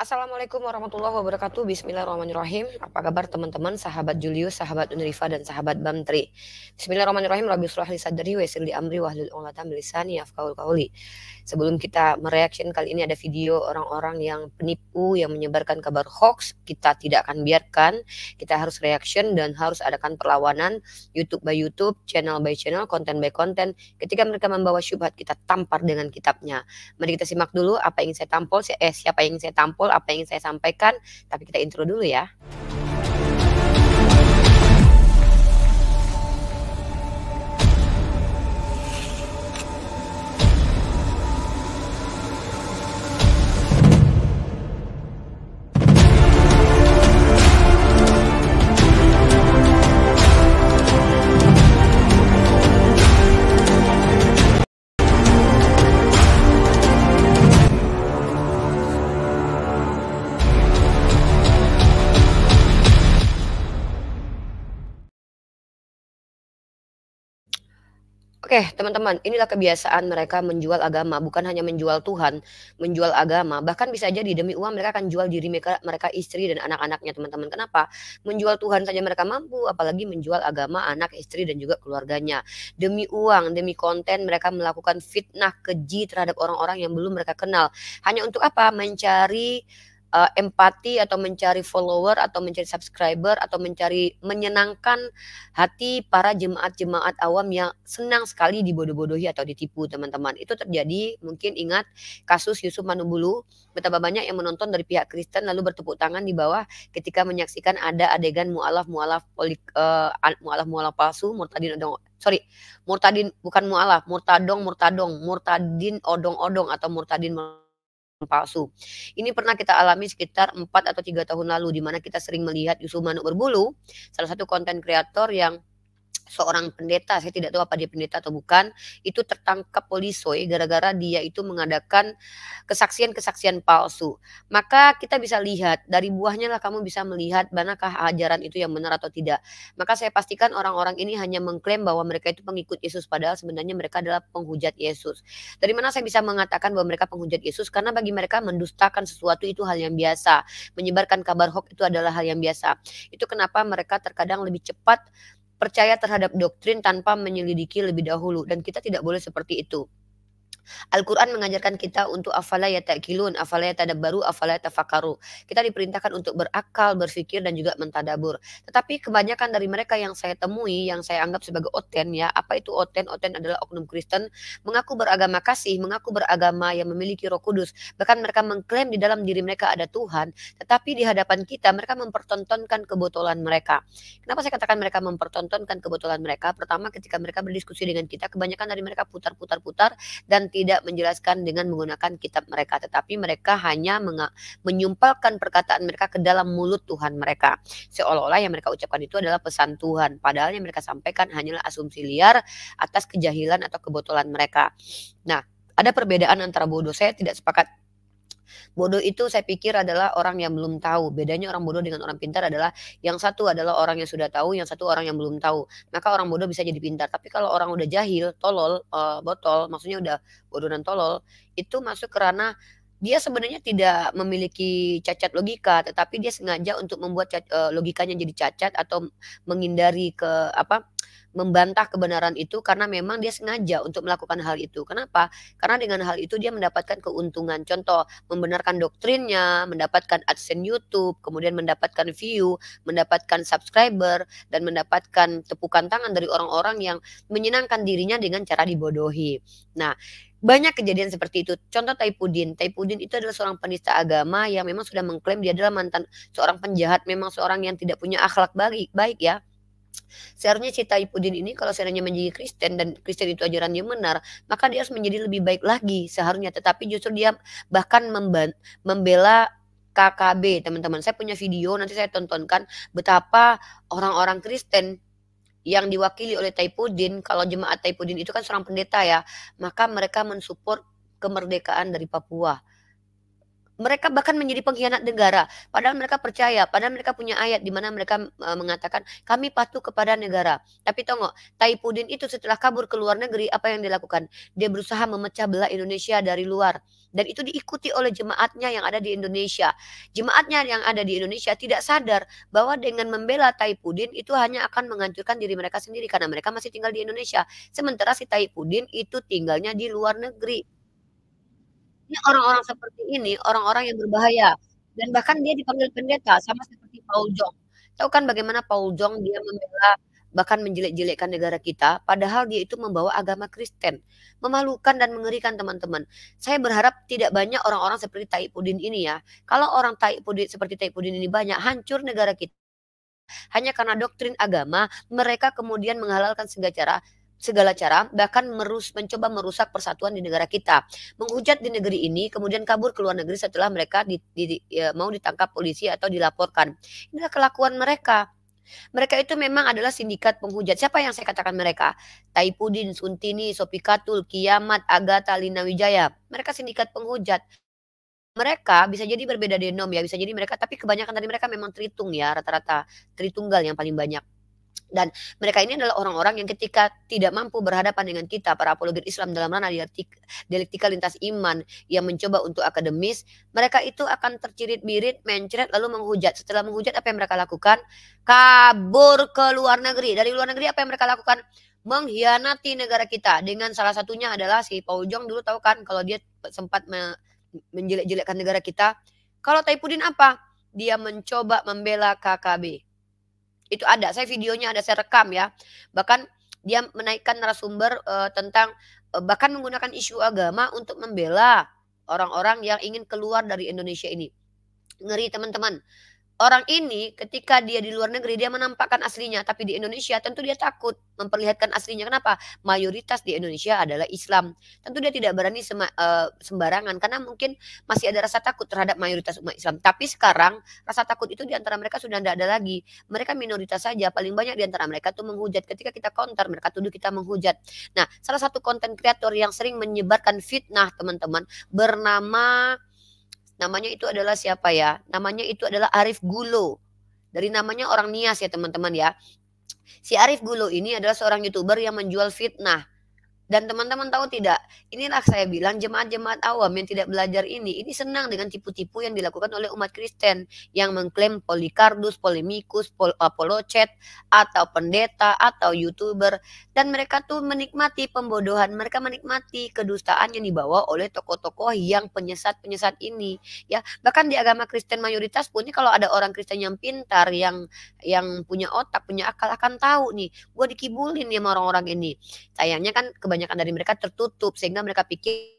Assalamualaikum warahmatullahi wabarakatuh. Bismillahirrahmanirrahim. Apa kabar teman-teman, sahabat Julius, sahabat Unrifa, dan sahabat Bamtri? Bismillahirrahmanirrahim. Rabbi shrah li sadri wa yassir li amri wahlul 'uqdatam min lisani yafqahul qawli. Sebelum kita mereaction, kali ini ada video orang-orang yang penipu, yang menyebarkan kabar hoax. Kita tidak akan biarkan. Kita harus reaction dan harus adakan perlawanan. YouTube by YouTube, channel by channel, konten by konten. Ketika mereka membawa syubhat, kita tampar dengan kitabnya. Mari kita simak dulu apa yang saya tampol, siapa yang saya tampol, apa yang saya sampaikan. Tapi kita intro dulu ya. Oke, teman-teman, inilah kebiasaan mereka menjual agama, bukan hanya menjual Tuhan, menjual agama. Bahkan bisa jadi demi uang mereka akan jual diri mereka, istri dan anak-anaknya, teman-teman. Kenapa? Menjual Tuhan saja mereka mampu, apalagi menjual agama, anak, istri, dan juga keluarganya. Demi uang, demi konten, mereka melakukan fitnah keji terhadap orang-orang yang belum mereka kenal. Hanya untuk apa? Mencari empati atau mencari follower atau mencari subscriber atau menyenangkan hati para jemaat-jemaat awam yang senang sekali dibodoh-bodohi atau ditipu, teman-teman. Itu terjadi, mungkin ingat kasus Yusuf Manubulu, betapa banyak yang menonton dari pihak Kristen lalu bertepuk tangan di bawah ketika menyaksikan ada adegan mualaf palsu, murtadin bukan mualaf, murtadin odong-odong atau murtadin palsu. Ini pernah kita alami sekitar 4 atau 3 tahun lalu, di mana kita sering melihat Yusuf Manuk Berbulu, salah satu konten kreator yang seorang pendeta, saya tidak tahu apa dia pendeta atau bukan, itu tertangkap polisi gara-gara dia itu mengadakan kesaksian-kesaksian palsu. Maka kita bisa lihat, dari buahnya lah kamu bisa melihat manakah ajaran itu yang benar atau tidak. Maka saya pastikan orang-orang ini hanya mengklaim bahwa mereka itu pengikut Yesus, padahal sebenarnya mereka adalah penghujat Yesus. Dari mana saya bisa mengatakan bahwa mereka penghujat Yesus? Karena bagi mereka mendustakan sesuatu itu hal yang biasa. Menyebarkan kabar hoax itu adalah hal yang biasa. Itu kenapa mereka terkadang lebih cepat percaya terhadap doktrin tanpa menyelidiki lebih dahulu, dan kita tidak boleh seperti itu. Al-Quran mengajarkan kita untuk afala yata'qilun, afala yatadabbaru, afala yatafakkaru. Kita diperintahkan untuk berakal, berpikir, dan juga mentadabur. Tetapi kebanyakan dari mereka yang saya temui, yang saya anggap sebagai oten ya, apa itu oten? Oten adalah oknum Kristen, mengaku beragama kasih, mengaku beragama yang memiliki Roh Kudus. Bahkan mereka mengklaim di dalam diri mereka ada Tuhan, tetapi di hadapan kita mereka mempertontonkan kebotolan mereka. Kenapa saya katakan mereka mempertontonkan kebotolan mereka? Pertama, ketika mereka berdiskusi dengan kita, kebanyakan dari mereka putar-putar-putar dan tidak menjelaskan dengan menggunakan kitab mereka, tetapi mereka hanya menyumpalkan perkataan mereka ke dalam mulut Tuhan mereka, seolah-olah yang mereka ucapkan itu adalah pesan Tuhan, padahal yang mereka sampaikan hanyalah asumsi liar atas kejahilan atau kebotolan mereka. Nah, ada perbedaan antara bodoh. Saya tidak sepakat. Bodoh itu saya pikir adalah orang yang belum tahu. Bedanya orang bodoh dengan orang pintar adalah yang satu adalah orang yang sudah tahu, yang satu orang yang belum tahu. Maka orang bodoh bisa jadi pintar. Tapi kalau orang udah jahil, tolol, botol, maksudnya udah bodoh dan tolol, itu masuk karena dia sebenarnya tidak memiliki cacat logika, tetapi dia sengaja untuk membuat logikanya jadi cacat atau menghindari membantah kebenaran itu karena memang dia sengaja untuk melakukan hal itu. Kenapa? Karena dengan hal itu dia mendapatkan keuntungan. Contoh, membenarkan doktrinnya, mendapatkan AdSense YouTube, kemudian mendapatkan view, mendapatkan subscriber, dan mendapatkan tepukan tangan dari orang-orang yang menyenangkan dirinya dengan cara dibodohi. Nah, banyak kejadian seperti itu. Contoh Taipudin. Taipudin itu adalah seorang penista agama yang memang sudah mengklaim dia adalah mantan seorang penjahat, memang seorang yang tidak punya akhlak baik ya. Seharusnya si Taipudin ini kalau seandainya menjadi Kristen dan Kristen itu ajarannya benar, maka dia harus menjadi lebih baik lagi seharusnya. Tetapi justru dia bahkan membela KKB, teman-teman. Saya punya video, nanti saya tontonkan betapa orang-orang Kristen yang diwakili oleh Taipudin, kalau jemaat Taipudin itu kan seorang pendeta ya, maka mereka mensupport kemerdekaan dari Papua. Mereka bahkan menjadi pengkhianat negara, padahal mereka percaya, padahal mereka punya ayat di mana mereka mengatakan, "Kami patuh kepada negara." Tapi tahu nggak, Taipudin itu setelah kabur ke luar negeri, apa yang dilakukan? Dia berusaha memecah belah Indonesia dari luar. dan itu diikuti oleh jemaatnya yang ada di Indonesia. Jemaatnya yang ada di Indonesia tidak sadar bahwa dengan membela Taipudin itu hanya akan menghancurkan diri mereka sendiri karena mereka masih tinggal di Indonesia. Sementara si Taipudin itu tinggalnya di luar negeri. Ini orang-orang seperti ini, orang-orang yang berbahaya dan bahkan dia dipanggil pendeta sama seperti Paul Jong. Tahu kan bagaimana Paul Jong dia membela bahkan menjelek-jelekkan negara kita, padahal dia itu membawa agama Kristen. Memalukan dan mengerikan teman-teman. Saya berharap tidak banyak orang-orang seperti Taipudin ini ya. Kalau orang Taipudin seperti Taipudin ini banyak, hancur negara kita. Hanya karena doktrin agama, mereka kemudian menghalalkan segala cara bahkan mencoba merusak persatuan di negara kita. Menghujat di negeri ini, kemudian kabur ke luar negeri setelah mereka mau ditangkap polisi atau dilaporkan. Inilah kelakuan mereka. Mereka itu memang adalah sindikat penghujat. Siapa yang saya katakan mereka? Taipudin, Suntini, Sopikatul, Kiamat, Agatha, Lina Wijaya. Mereka sindikat penghujat. Mereka bisa jadi berbeda denom ya, bisa jadi mereka tapi kebanyakan dari mereka memang Tritung ya, rata-rata Tritunggal yang paling banyak. Dan mereka ini adalah orang-orang yang ketika tidak mampu berhadapan dengan kita, para apologet Islam dalam ranah dialektika lintas iman yang mencoba untuk akademis, mereka itu akan tercirit-birit, mencret, lalu menghujat. Setelah menghujat, apa yang mereka lakukan? Kabur ke luar negeri. Dari luar negeri, apa yang mereka lakukan? Mengkhianati negara kita. Dengan salah satunya adalah si Paul Jong dulu tahu kan, kalau dia sempat menjelek-jelekkan negara kita. Kalau Taipudin apa? Dia mencoba membela KKB. Itu ada, saya videonya ada, saya rekam ya. Bahkan dia menaikkan narasumber tentang bahkan menggunakan isu agama untuk membela orang-orang yang ingin keluar dari Indonesia ini. Ngeri teman-teman. Orang ini ketika dia di luar negeri dia menampakkan aslinya, tapi di Indonesia tentu dia takut memperlihatkan aslinya. Kenapa? Mayoritas di Indonesia adalah Islam. Tentu dia tidak berani sembarangan karena mungkin masih ada rasa takut terhadap mayoritas umat Islam. Tapi sekarang rasa takut itu di antara mereka sudah tidak ada lagi. Mereka minoritas saja, paling banyak di antara mereka tuh menghujat. Ketika kita counter, mereka tuduh kita menghujat. Nah, salah satu konten kreator yang sering menyebarkan fitnah teman-teman namanya itu adalah siapa ya? Namanya itu adalah Arif Gulo. Dari namanya orang Nias ya teman-teman ya. Si Arif Gulo ini adalah seorang YouTuber yang menjual fitnah. Dan teman-teman tahu tidak, inilah saya bilang jemaat-jemaat awam yang tidak belajar ini senang dengan tipu-tipu yang dilakukan oleh umat Kristen yang mengklaim Polikardus, Polemikus, Polocet, atau pendeta, atau YouTuber. Dan mereka tuh menikmati pembodohan, mereka menikmati kedustaan yang dibawa oleh tokoh-tokoh yang penyesat-penyesat ini. Ya, bahkan di agama Kristen mayoritas pun, kalau ada orang Kristen yang pintar, yang punya otak, punya akal akan tahu nih, gue dikibulin ya sama orang-orang ini. Sayangnya kan kebanyakan dari mereka tertutup sehingga mereka pikir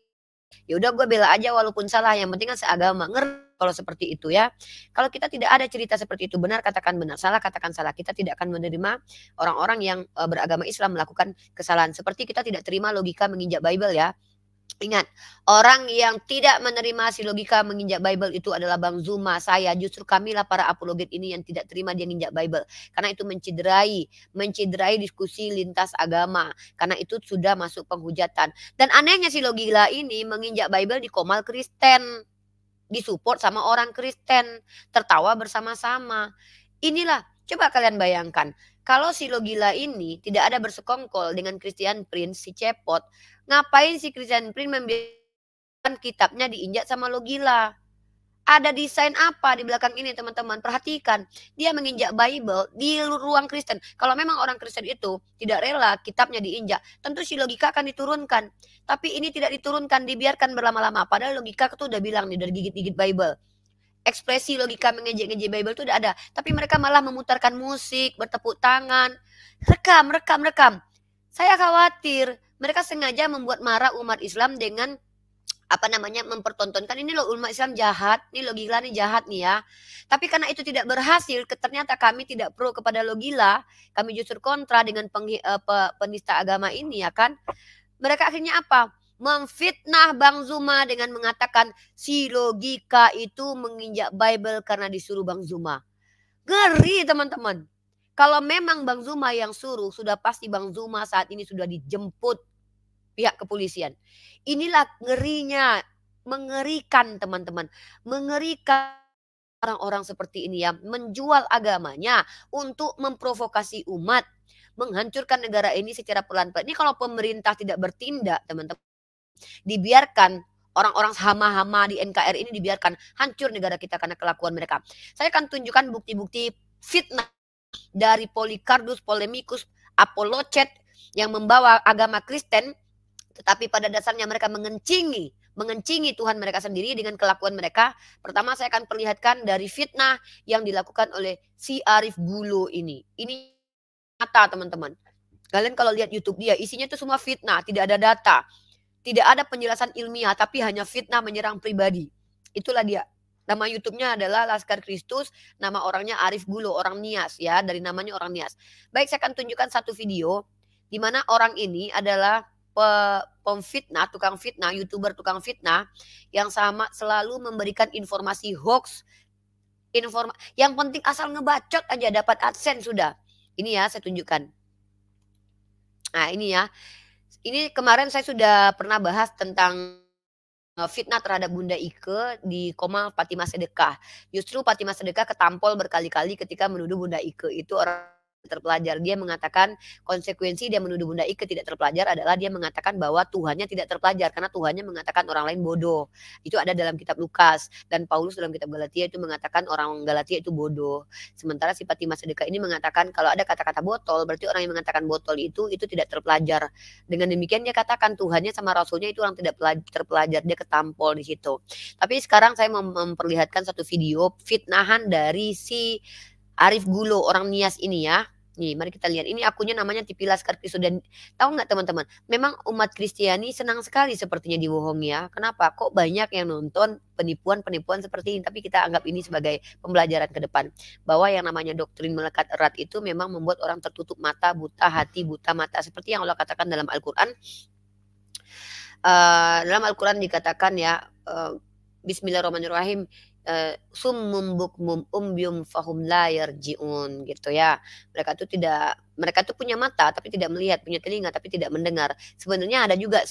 ya udah gue bela aja walaupun salah, yang penting kan seagama. Ngeri kalau seperti itu ya. Kalau kita tidak ada cerita seperti itu, benar katakan benar, salah katakan salah. Kita tidak akan menerima orang-orang yang beragama Islam melakukan kesalahan. Seperti kita tidak terima logika menginjak Bible ya. Ingat, orang yang tidak menerima si logika menginjak Bible itu adalah Bang Zuma, saya. Justru kamilah para apologet ini yang tidak terima dia nginjak Bible. Karena itu menciderai diskusi lintas agama. Karena itu sudah masuk penghujatan. Dan anehnya si logila ini menginjak Bible di Komal Kristen. Disupport sama orang Kristen. Tertawa bersama-sama. Inilah, coba kalian bayangkan. Kalau si logila ini tidak ada bersekongkol dengan Christian Prince, si cepot, ngapain si Christian Prince membiarkan kitabnya diinjak sama logila? Ada desain apa di belakang ini teman-teman? Perhatikan, dia menginjak Bible di ruang Kristen. Kalau memang orang Kristen itu tidak rela kitabnya diinjak, tentu si logika akan diturunkan. Tapi ini tidak diturunkan, dibiarkan berlama-lama. Padahal logika itu udah bilang nih dari gigit-gigit Bible. Ekspresi logika mengejek-ngejek Bible itu udah ada. Tapi mereka malah memutarkan musik, bertepuk tangan. Rekam. Saya khawatir mereka sengaja membuat marah umat Islam dengan mempertontonkan ini loh umat Islam jahat, nih logila nih jahat nih ya. Tapi karena itu tidak berhasil, ternyata kami tidak pro kepada logila, kami justru kontra dengan penista agama ini ya kan. Mereka akhirnya apa? Memfitnah Bang Zuma dengan mengatakan si logika itu menginjak Bible karena disuruh Bang Zuma. Ngeri teman-teman. Kalau memang Bang Zuma yang suruh, sudah pasti Bang Zuma saat ini sudah dijemput pihak kepolisian. Inilah ngerinya, mengerikan teman-teman. Mengerikan orang-orang seperti ini ya, menjual agamanya untuk memprovokasi umat, menghancurkan negara ini secara pelan-pelan. Ini kalau pemerintah tidak bertindak teman-teman, dibiarkan orang-orang hama-hama di NKRI ini dibiarkan hancur negara kita karena kelakuan mereka. Saya akan tunjukkan bukti-bukti fitnah dari Polycarpus, Polemicus, Apolocet yang membawa agama Kristen, tetapi pada dasarnya mereka mengencingi Tuhan mereka sendiri dengan kelakuan mereka. Pertama saya akan perlihatkan dari fitnah yang dilakukan oleh si Arif Gulo ini. Ini nyata teman-teman. Kalian kalau lihat YouTube dia, isinya itu semua fitnah, tidak ada data. Tidak ada penjelasan ilmiah, tapi hanya fitnah menyerang pribadi. Itulah dia. Nama YouTube-nya adalah Laskar Kristus, nama orangnya Arif Gulo, orang Nias ya, dari namanya orang Nias. Baik, saya akan tunjukkan satu video di mana orang ini adalah pemfitnah, tukang fitnah, YouTuber tukang fitnah yang sama selalu memberikan informasi hoax. Yang penting asal ngebacot aja dapat AdSense sudah. Ini ya saya tunjukkan. Nah, ini ya. Ini kemarin saya sudah pernah bahas tentang fitnah terhadap Bunda Ike di Komal Fatimah Sedekah. Justru Fatimah Sedekah ketampol berkali-kali ketika menuduh Bunda Ike itu orang terpelajar. Dia mengatakan konsekuensi dia menuduh Bunda Ike tidak terpelajar adalah dia mengatakan bahwa Tuhannya tidak terpelajar karena Tuhannya mengatakan orang lain bodoh. Itu ada dalam kitab Lukas, dan Paulus dalam kitab Galatia itu mengatakan orang Galatia itu bodoh. Sementara si Fatimah Sedekah ini mengatakan kalau ada kata-kata botol berarti orang yang mengatakan botol itu tidak terpelajar. Dengan demikian dia katakan Tuhannya sama Rasulnya itu orang tidak terpelajar, dia ketampol di situ. Tapi sekarang saya memperlihatkan satu video fitnahan dari si Arif Gulo orang Nias ini ya. Nih, mari kita lihat. Ini akunnya namanya TV Laskar Kristus. Dan tahu nggak teman-teman? Memang umat Kristiani senang sekali sepertinya dibohongi ya. Kenapa? Kok banyak yang nonton penipuan-penipuan seperti ini. Tapi kita anggap ini sebagai pembelajaran ke depan. Bahwa yang namanya doktrin melekat erat itu memang membuat orang tertutup mata, buta hati, buta mata. Seperti yang Allah katakan dalam Al-Quran. Dalam Al-Quran dikatakan ya, Bismillahirrahmanirrahim, summum bukmum umbyum fahum la yarji'un gitu ya. Mereka tuh punya mata tapi tidak melihat, punya telinga tapi tidak mendengar. Sebenarnya ada juga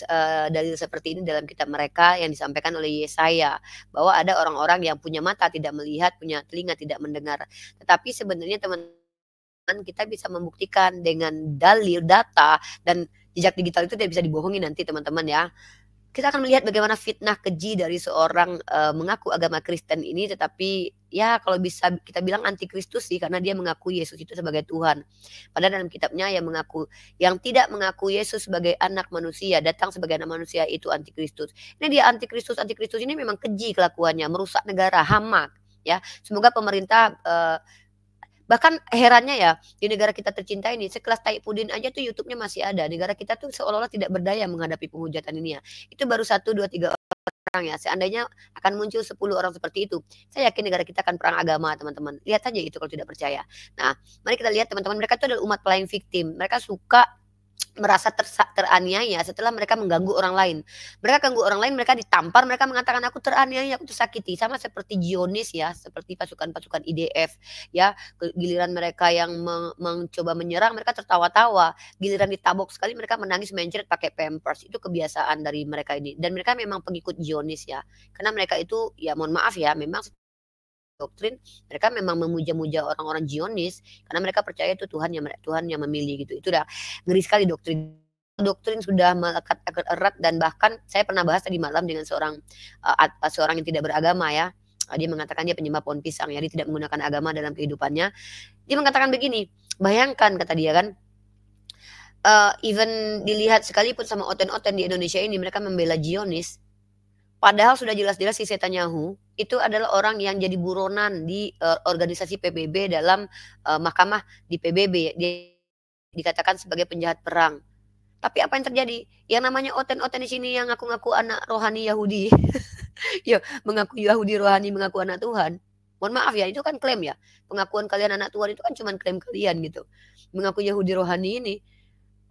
dalil seperti ini dalam kitab mereka yang disampaikan oleh Yesaya, bahwa ada orang-orang yang punya mata tidak melihat, punya telinga tidak mendengar. Tetapi sebenarnya teman-teman kita bisa membuktikan dengan dalil, data, dan jejak digital itu tidak bisa dibohongi nanti teman-teman ya. Kita akan melihat bagaimana fitnah keji dari seorang mengaku agama Kristen ini, tetapi ya kalau bisa kita bilang anti Kristus sih, karena dia mengaku Yesus itu sebagai Tuhan. Padahal dalam kitabnya yang tidak mengaku Yesus sebagai anak manusia, datang sebagai anak manusia itu anti Kristus. Ini dia anti Kristus ini memang keji kelakuannya, merusak negara, hama ya. Semoga pemerintah bahkan herannya ya, di negara kita tercinta ini sekelas Taifudin aja tuh YouTube-nya masih ada. Negara kita tuh seolah-olah tidak berdaya menghadapi penghujatan ini ya. Itu baru 1, 2, 3 orang ya. Seandainya akan muncul 10 orang seperti itu, saya yakin negara kita akan perang agama teman-teman. Lihat aja itu kalau tidak percaya. Nah, mari kita lihat teman-teman, mereka itu adalah umat pelayan victim. Mereka suka merasa teraniaya setelah mereka mengganggu orang lain. Mereka ganggu orang lain, mereka ditampar, mereka mengatakan aku teraniaya, aku tersakiti. Sama seperti Zionis ya, seperti pasukan-pasukan IDF ya. Giliran mereka yang mencoba menyerang, mereka tertawa-tawa. Giliran ditabok sekali, mereka menangis mencret pakai pampers. Itu kebiasaan dari mereka ini. Dan mereka memang pengikut Zionis ya. Karena mereka itu ya mohon maaf ya, memang doktrin mereka memang memuja-muja orang-orang Zionis karena mereka percaya itu Tuhan yang memilih gitu. Itu udah ngeri sekali doktrin sudah melekat erat, dan bahkan saya pernah bahas tadi malam dengan seorang yang tidak beragama ya. Dia mengatakan dia penyembah pohon pisang ya, dia tidak menggunakan agama dalam kehidupannya. Dia mengatakan begini, bayangkan kata dia kan, even dilihat sekalipun sama oten-oten di Indonesia ini mereka membela Zionis. Padahal sudah jelas-jelas si Netanyahu itu adalah orang yang jadi buronan di organisasi PBB dalam mahkamah di PBB. Dia dikatakan sebagai penjahat perang. Tapi apa yang terjadi? Yang namanya oten-oten di sini yang ngaku-ngaku anak rohani Yahudi. Ya, mengaku Yahudi rohani, mengaku anak Tuhan. Mohon maaf ya, itu kan klaim ya. Pengakuan kalian anak Tuhan itu kan cuma klaim kalian gitu. Mengaku Yahudi rohani ini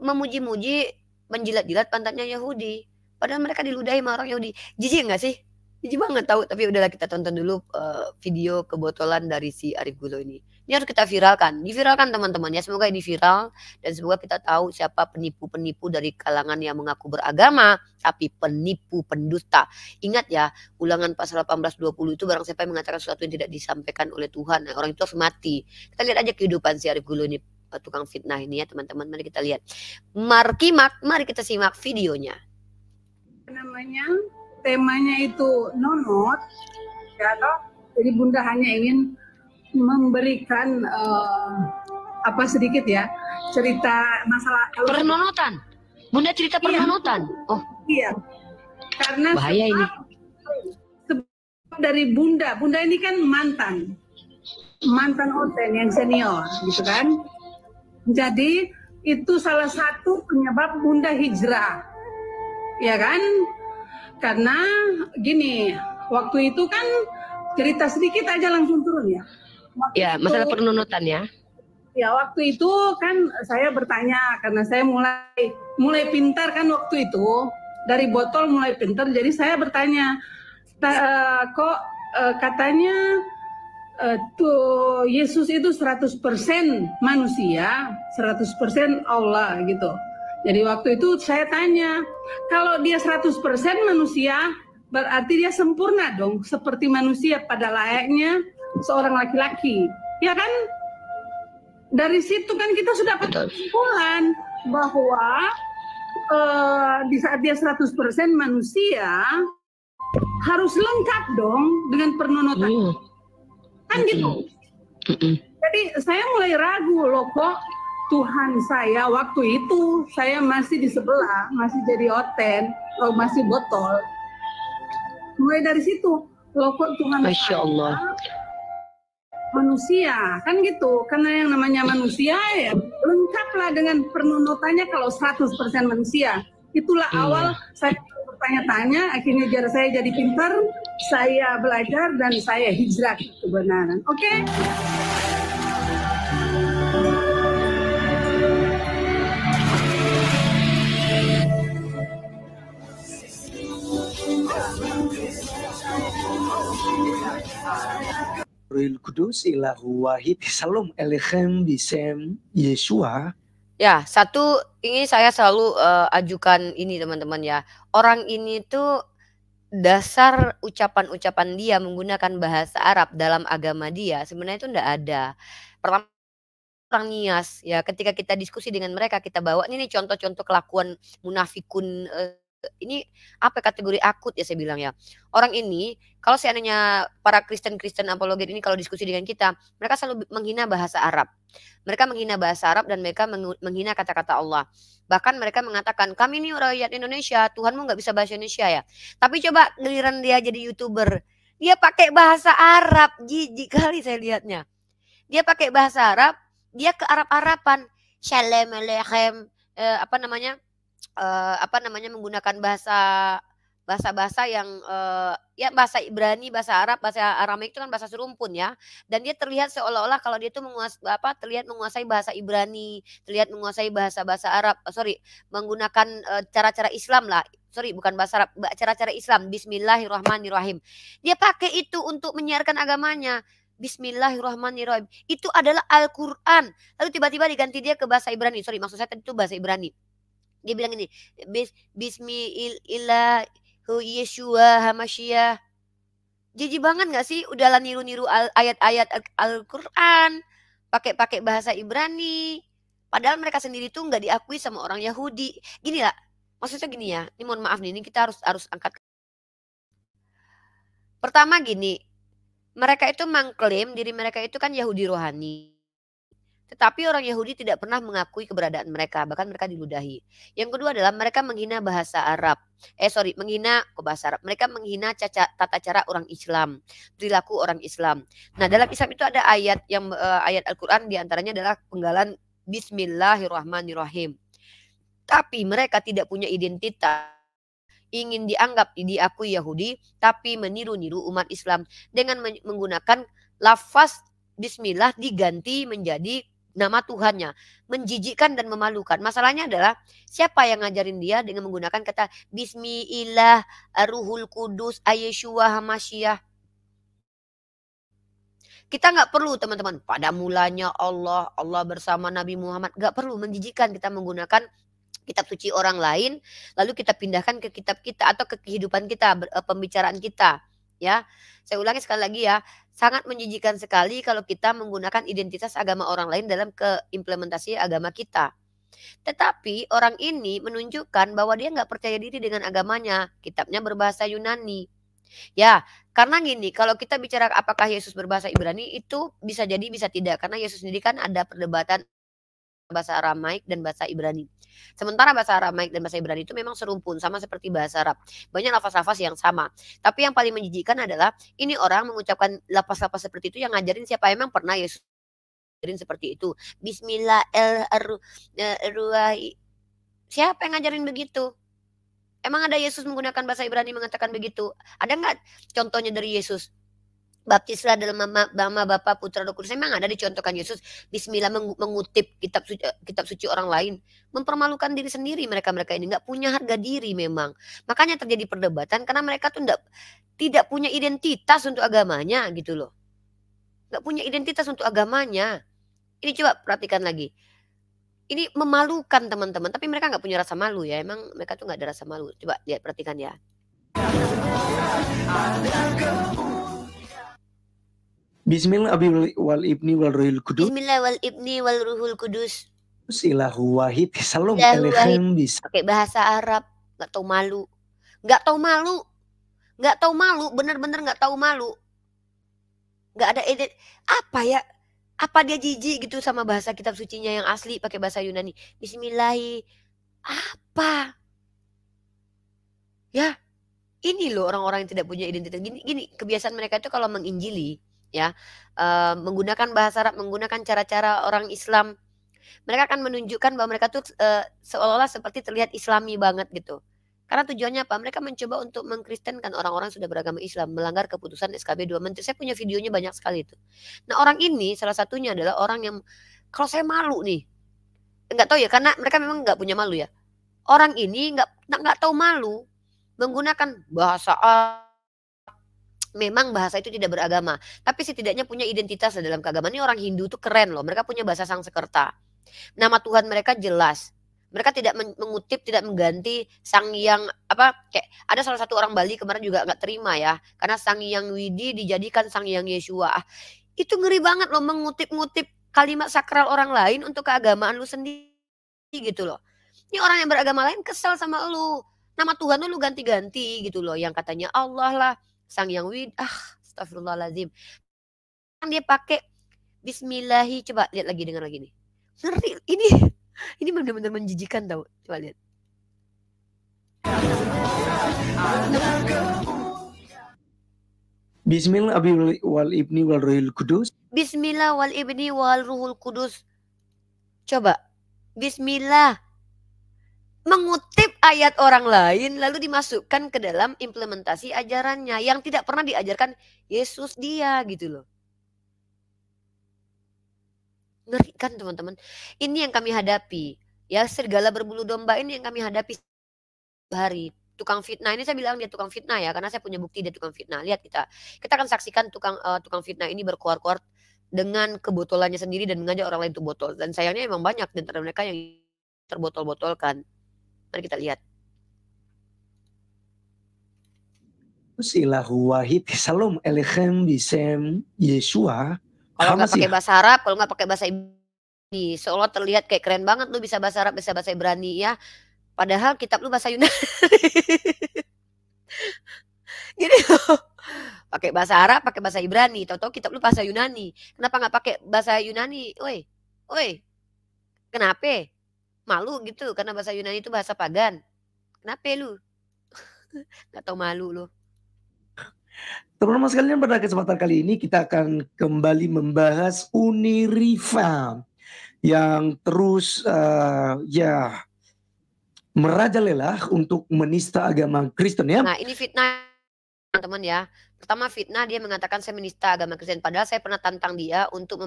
memuji-muji, menjilat-jilat pantatnya Yahudi. Padahal mereka diludahi sama orang Yahudi. Jijik nggak sih? Jijik banget tahu. Tapi udahlah kita tonton dulu video kebotolan dari si Arif Gulo ini. Ini harus kita viralkan. Diviralkan teman-teman ya. Semoga ini viral. Dan semoga kita tahu siapa penipu-penipu dari kalangan yang mengaku beragama. Tapi penipu, pendusta. Ingat ya, Ulangan pasal 18-20 itu barang siapa yang mengatakan sesuatu yang tidak disampaikan oleh Tuhan. Nah, orang itu harus mati. Kita lihat aja kehidupan si Arif Gulo ini. Tukang fitnah ini ya teman-teman. Mari kita lihat. Mari kita simak videonya. Namanya temanya itu nonot, ya toh. Jadi Bunda hanya ingin memberikan apa sedikit ya cerita masalah pernonotan. Bunda cerita pernonotan. Oh iya, karena bahaya ini. Sebab dari Bunda ini kan mantan Oten yang senior, gitu kan. Jadi itu salah satu penyebab Bunda hijrah, ya kan? Karena gini, waktu itu kan cerita sedikit aja langsung turun ya. Ya, masalah pernonotan ya. Ya, waktu itu kan saya bertanya karena saya mulai pintar kan waktu itu, dari botol mulai pintar. Jadi saya bertanya, kok katanya tuh Yesus itu 100% manusia, 100% Allah gitu. Jadi waktu itu saya tanya, kalau dia 100% manusia, berarti dia sempurna dong, seperti manusia pada layaknya seorang laki-laki, ya kan? Dari situ kan kita sudah kesimpulan bahwa di saat dia 100% manusia, harus lengkap dong dengan pernonotan. Kan gitu. Jadi saya mulai ragu loh, kok Tuhan saya waktu itu saya masih di sebelah, masih jadi oten, atau masih botol. Mulai dari situ, loh kok Tuhan Masya Allah. Manusia, kan gitu. Karena yang namanya manusia ya lengkaplah dengan pernonotannya kalau 100% manusia. Itulah awal saya bertanya-tanya, akhirnya saya jadi pintar, saya belajar dan saya hijrah kebenaran. Oke? Ruhul Kudus ilahu wahid. Salam alechem bisem Yeshua. Ya, satu ini saya selalu ajukan ini teman-teman ya. Orang ini tuh dasar ucapan-ucapan dia menggunakan bahasa Arab dalam agama dia sebenarnya itu enggak ada. Pertama orang nias ya, ketika kita diskusi dengan mereka kita bawa ini nih contoh-contoh kelakuan munafikun, ini apa kategori akut ya saya bilang ya. Orang ini kalau seandainya para Kristen-Kristen apologet ini kalau diskusi dengan kita, mereka selalu menghina bahasa Arab. Mereka menghina bahasa Arab dan mereka menghina kata-kata Allah. Bahkan mereka mengatakan, kami ini rakyat Indonesia, Tuhanmu nggak bisa bahasa Indonesia ya. Tapi coba giliran dia jadi YouTuber, dia pakai bahasa Arab, jijik kali saya lihatnya. Dia pakai bahasa Arab, dia ke Arab-Araban, Shalom Alechem, menggunakan bahasa yang ya bahasa Ibrani, bahasa Arab, bahasa Aramaik itu kan bahasa serumpun ya. Dan dia terlihat seolah-olah kalau dia itu terlihat menguasai bahasa Ibrani, terlihat menguasai bahasa-bahasa Arab, menggunakan cara-cara Islam lah. Bukan bahasa Arab, cara-cara Islam. Bismillahirrahmanirrahim. Dia pakai itu untuk menyiarkan agamanya. Bismillahirrahmanirrahim. Itu adalah Al-Quran. Lalu tiba-tiba diganti dia ke bahasa Ibrani. Maksud saya tadi itu bahasa Ibrani. Dia bilang ini, Bismillahu Yeshua Hamasyah. Jijik banget gak sih? Udahlah niru-niru ayat-ayat Al-Quran. Pakai bahasa Ibrani. Padahal mereka sendiri tuh gak diakui sama orang Yahudi. Gini lah, maksudnya gini ya. Ini mohon maaf nih, ini kita harus angkat. Pertama gini, mereka itu mengklaim diri mereka itu kan Yahudi rohani. Tetapi orang Yahudi tidak pernah mengakui keberadaan mereka, bahkan mereka diludahi. Yang kedua adalah mereka menghina bahasa Arab. Menghina bahasa Arab. Mereka menghina tata cara orang Islam, perilaku orang Islam. Nah, dalam Islam itu ada ayat ayat Al-Qur'an diantaranya adalah penggalan Bismillahirrahmanirrahim. Tapi mereka tidak punya identitas, ingin diakui Yahudi, tapi meniru-niru umat Islam dengan menggunakan lafaz Bismillah diganti menjadi nama Tuhannya, menjijikkan dan memalukan. Masalahnya adalah siapa yang ngajarin dia dengan menggunakan kata Bismillah, Ruhul Kudus, Yeshua Hamasyah. Kita nggak perlu teman-teman, pada mulanya Allah bersama Nabi Muhammad, nggak perlu menjijikkan kita menggunakan kitab suci orang lain, lalu kita pindahkan ke kitab kita atau ke kehidupan kita, pembicaraan kita. Ya, saya ulangi sekali lagi ya, sangat menjijikan sekali kalau kita menggunakan identitas agama orang lain dalam keimplementasi agama kita. Tetapi orang ini menunjukkan bahwa dia nggak percaya diri dengan agamanya. Kitabnya berbahasa Yunani. Ya, karena gini, kalau kita bicara apakah Yesus berbahasa Ibrani, itu bisa jadi bisa tidak. Karena Yesus sendiri kan ada perdebatan bahasa Aramaik dan bahasa Ibrani. Sementara bahasa Aramaik dan bahasa Ibrani itu memang serumpun, sama seperti bahasa Arab. Banyak lafaz-lafaz yang sama. Tapi yang paling menjijikkan adalah ini orang mengucapkan lafaz-lafaz seperti itu yang ngajarin siapa emang pernah Yesus ngajarin seperti itu. Bismillahirrahmanirrahim. Siapa yang ngajarin begitu? Emang ada Yesus menggunakan bahasa Ibrani mengatakan begitu? Ada nggak contohnya dari Yesus? Baptislah dalam nama Bapa, Putra, Roh Kudus. Memang ada dicontohkan Yesus Bismillah mengutip kitab suci orang lain. Mempermalukan diri sendiri mereka-mereka ini. Nggak punya harga diri memang. Makanya terjadi perdebatan karena mereka tuh tidak punya identitas untuk agamanya gitu loh. Nggak punya identitas untuk agamanya. Ini coba perhatikan lagi. Ini memalukan teman-teman, tapi mereka nggak punya rasa malu ya. Emang mereka tuh nggak ada rasa malu. Coba lihat, perhatikan ya. Bismillah wal ibni wal ruhul kudus. Bismillah wal ibni wal ruhul kudus. Ilahu wahid. Salam Ilahu wahid. elechem bis. Pakai bahasa Arab, nggak tahu malu. Nggak tahu malu. Nggak tahu malu, bener-bener nggak tahu malu. Nggak ada edit. Apa ya? Apa dia jijik gitu sama bahasa kitab sucinya yang asli pakai bahasa Yunani? Bismillahi. Apa? Ya, ini loh orang-orang yang tidak punya identitas. Gini kebiasaan mereka itu kalau menginjili, ya, menggunakan bahasa Arab, menggunakan cara-cara orang Islam, mereka akan menunjukkan bahwa mereka tuh seolah-olah seperti terlihat Islami banget gitu. Karena tujuannya apa? Mereka mencoba untuk mengkristenkan orang-orang yang sudah beragama Islam, melanggar keputusan SKB 2 Menteri. Saya punya videonya banyak sekali itu. Nah, orang ini salah satunya adalah orang yang kalau saya malu nih. Enggak tahu ya, karena mereka memang nggak punya malu ya. Orang ini nggak tahu malu menggunakan bahasa memang bahasa itu tidak beragama, tapi setidaknya punya identitas dalam keagamaan. Ini orang Hindu tuh keren loh. Mereka punya bahasa Sanskerta. Nama Tuhan mereka jelas. Mereka tidak mengutip, tidak mengganti Sang Hyang kayak ada salah satu orang Bali kemarin juga nggak terima ya, karena Sang Hyang Widi dijadikan Sang Hyang Yeshua. Itu ngeri banget loh mengutip-ngutip kalimat sakral orang lain untuk keagamaan lu sendiri gitu loh. Ini orang yang beragama lain kesel sama lu. Nama Tuhan lu ganti-ganti gitu loh. Yang katanya Allah lah, Sang Hyang Widi, astagfirullahaladzim. Dia pakai Bismillahi, coba lihat lagi, dengar lagi nih. Ngeri, ini benar-benar menjijikan tau. Coba lihat. Bismillah wal ibni wal ruhul kudus. Bismillah wal ibni wal ruhul kudus. Coba. Bismillah. Mengutip ayat orang lain lalu dimasukkan ke dalam implementasi ajarannya yang tidak pernah diajarkan Yesus dia gitu loh. Ngeri kan teman-teman? Ini yang kami hadapi. Ya, serigala berbulu domba ini yang kami hadapi hari. Tukang fitnah ini saya bilang dia tukang fitnah ya, karena saya punya bukti dia tukang fitnah. Lihat kita akan saksikan tukang fitnah ini berkuar-kuar dengan kebotolannya sendiri dan mengajak orang lain untuk botol. Dan sayangnya emang banyak di antara mereka yang terbotol-botolkan. Mari kita lihat. Ilahu wahid. Salam elechem bisem Yeshua. Kalau nggak pakai bahasa Arab, kalau nggak pakai bahasa Ibrani, seolah terlihat kayak keren banget lu bisa bahasa Arab, bisa bahasa Ibrani ya. Padahal kitab lu bahasa Yunani. Gini loh. Pakai bahasa Arab, pakai bahasa Ibrani, tahu-tahu kitab lu bahasa Yunani. Kenapa nggak pakai bahasa Yunani? Oi. Kenapa? Malu gitu karena bahasa Yunani itu bahasa pagan. Kenapa lu? Nggak tahu malu lu. Teman-teman sekalian, pada kesempatan kali ini kita akan kembali membahas Uniriva yang terus merajalela untuk menista agama Kristen ya. Nah, ini fitnah teman-teman ya. Pertama fitnah, dia mengatakan saya menista agama Kristen. Padahal saya pernah tantang dia untuk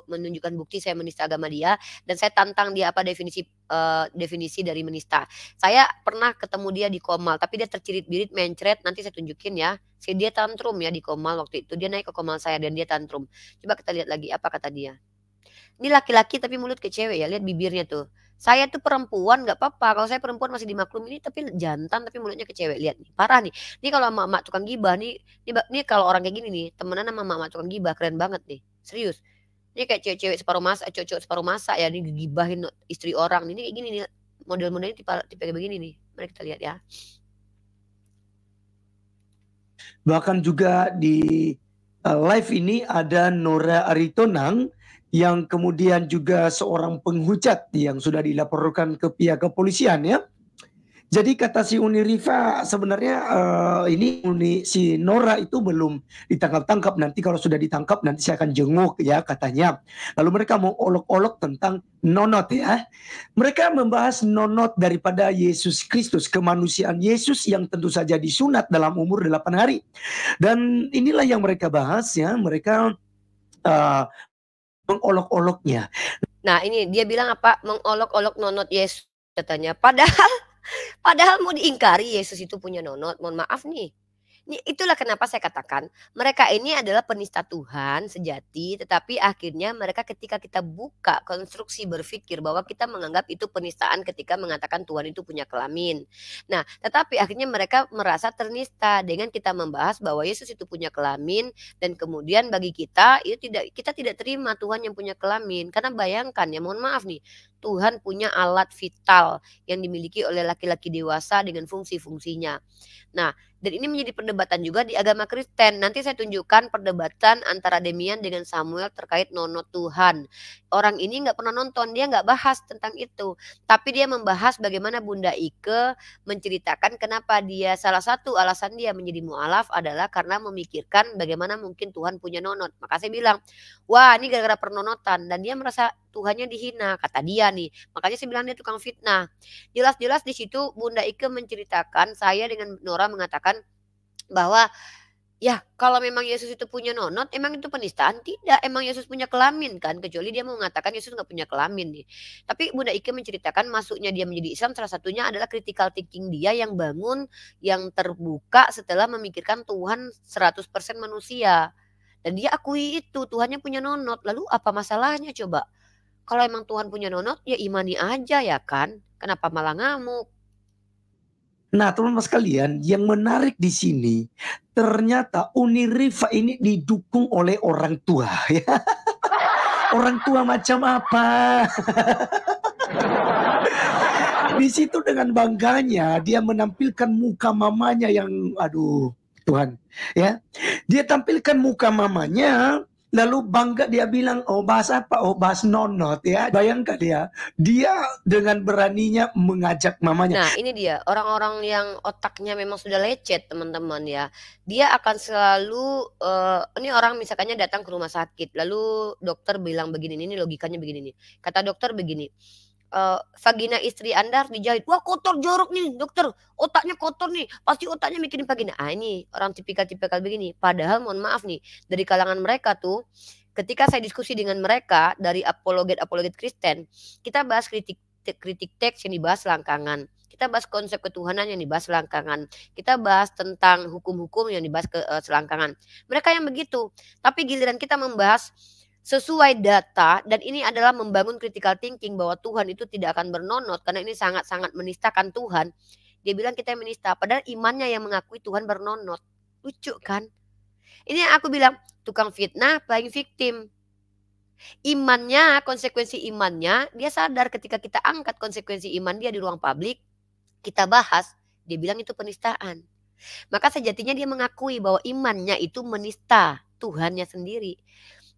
menunjukkan bukti saya menista agama dia. Dan saya tantang dia apa definisi dari menista. Saya pernah ketemu dia di Komal, tapi dia tercirit-birit mencret. Nanti saya tunjukin ya. Dia tantrum ya di Komal waktu itu. Dia naik ke Komal saya dan dia tantrum. Coba kita lihat lagi apa kata dia. Ini laki-laki tapi mulut ke cewek ya. Lihat bibirnya tuh. Saya tuh perempuan nggak apa-apa. Kalau saya perempuan masih dimaklum, ini tapi jantan tapi mulutnya ke cewek. Lihat nih, parah nih. Ini kalau emak-emak tukang gibah nih kalau orang kayak gini nih, temenan sama emak-emak tukang gibah keren banget nih. Serius. Ini kayak cewek-cewek separuh masak, cowok-cowok separuh masak ya, ini ngegibahin istri orang. Ini kayak gini nih, model-modelnya tipe tipe kayak begini nih. Mari kita lihat ya. Bahkan juga di live ini ada Nora Aritonang yang kemudian juga seorang penghujat yang sudah dilaporkan ke pihak kepolisian ya. Jadi kata si Uni Rifa sebenarnya ini si Nora itu belum ditangkap-tangkap, nanti kalau sudah ditangkap nanti saya akan jenguk ya katanya. Lalu mereka mau olok-olok tentang nonot ya. Mereka membahas nonot daripada Yesus Kristus, kemanusiaan Yesus yang tentu saja disunat dalam umur 8 hari. Dan inilah yang mereka bahas ya, mereka mengolok-oloknya. Nah ini dia bilang apa? Mengolok-olok nonot Yesus katanya. Padahal mau diingkari Yesus itu punya nonot, mohon maaf nih. Itulah kenapa saya katakan mereka ini adalah penista Tuhan sejati, tetapi akhirnya mereka ketika kita buka konstruksi berpikir bahwa kita menganggap itu penistaan ketika mengatakan Tuhan itu punya kelamin. Nah, tetapi akhirnya mereka merasa ternista dengan kita membahas bahwa Yesus itu punya kelamin dan kemudian bagi kita kita tidak terima Tuhan yang punya kelamin. Karena bayangkan ya, mohon maaf nih, Tuhan punya alat vital yang dimiliki oleh laki-laki dewasa dengan fungsi-fungsinya. Nah, dan ini menjadi perdebatan juga di agama Kristen. Nanti saya tunjukkan perdebatan antara Demian dengan Samuel terkait nonot Tuhan. Orang ini nggak pernah nonton, dia nggak bahas tentang itu. Tapi dia membahas bagaimana Bunda Ike menceritakan kenapa dia, salah satu alasan dia menjadi mu'alaf adalah karena memikirkan bagaimana mungkin Tuhan punya nonot. Maka saya bilang, wah ini gara-gara pernonotan. Dan dia merasa Tuhannya dihina, kata dia nih. Makanya saya bilang dia tukang fitnah. Jelas-jelas di situ Bunda Ike menceritakan, saya dengan Nora mengatakan bahwa ya kalau memang Yesus itu punya nonot, emang itu penistaan? Tidak, emang Yesus punya kelamin kan? Kecuali dia mau mengatakan Yesus nggak punya kelamin nih. Tapi Bunda Ike menceritakan masuknya dia menjadi Islam salah satunya adalah critical thinking dia yang bangun, yang terbuka setelah memikirkan Tuhan 100% manusia. Dan dia akui itu, Tuhannya punya nonot. Lalu apa masalahnya coba? Kalau emang Tuhan punya nonot, ya imani aja ya kan? Kenapa malah ngamuk? Nah, teman-teman sekalian, yang menarik di sini ternyata Uni Rifa ini didukung oleh orang tua ya. Orang tua macam apa? Di situ dengan bangganya dia menampilkan muka mamanya yang aduh, Tuhan, ya. Dia tampilkan muka mamanya, lalu bangga dia bilang, oh bahas apa? Oh bahas nonot ya. Bayangkan ya, dia dengan beraninya mengajak mamanya. Nah ini dia, orang-orang yang otaknya memang sudah lecet teman-teman ya. Dia akan selalu, ini orang misalkannya datang ke rumah sakit, lalu dokter bilang begini, ini logikanya begini nih. Kata dokter begini, vagina istri Anda harus dijahit. Wah kotor jorok nih dokter, otaknya kotor nih, pasti otaknya mikirin vagina. Ah ini orang tipikal-tipikal begini. Padahal mohon maaf nih, dari kalangan mereka tuh, ketika saya diskusi dengan mereka dari apologet-apologet Kristen, kita bahas kritik teks yang dibahas selangkangan. Kita bahas konsep ketuhanan yang dibahas selangkangan. Kita bahas tentang hukum-hukum yang dibahas selangkangan. Mereka yang begitu. Tapi giliran kita membahas sesuai data, dan ini adalah membangun critical thinking bahwa Tuhan itu tidak akan bernonot karena ini sangat-sangat menistakan Tuhan. Dia bilang kita yang menista, padahal imannya yang mengakui Tuhan bernonot. Lucu kan? Ini yang aku bilang, tukang fitnah playing victim. Imannya, konsekuensi imannya, dia sadar ketika kita angkat konsekuensi iman dia di ruang publik, kita bahas, dia bilang itu penistaan. Maka sejatinya dia mengakui bahwa imannya itu menista Tuhannya sendiri.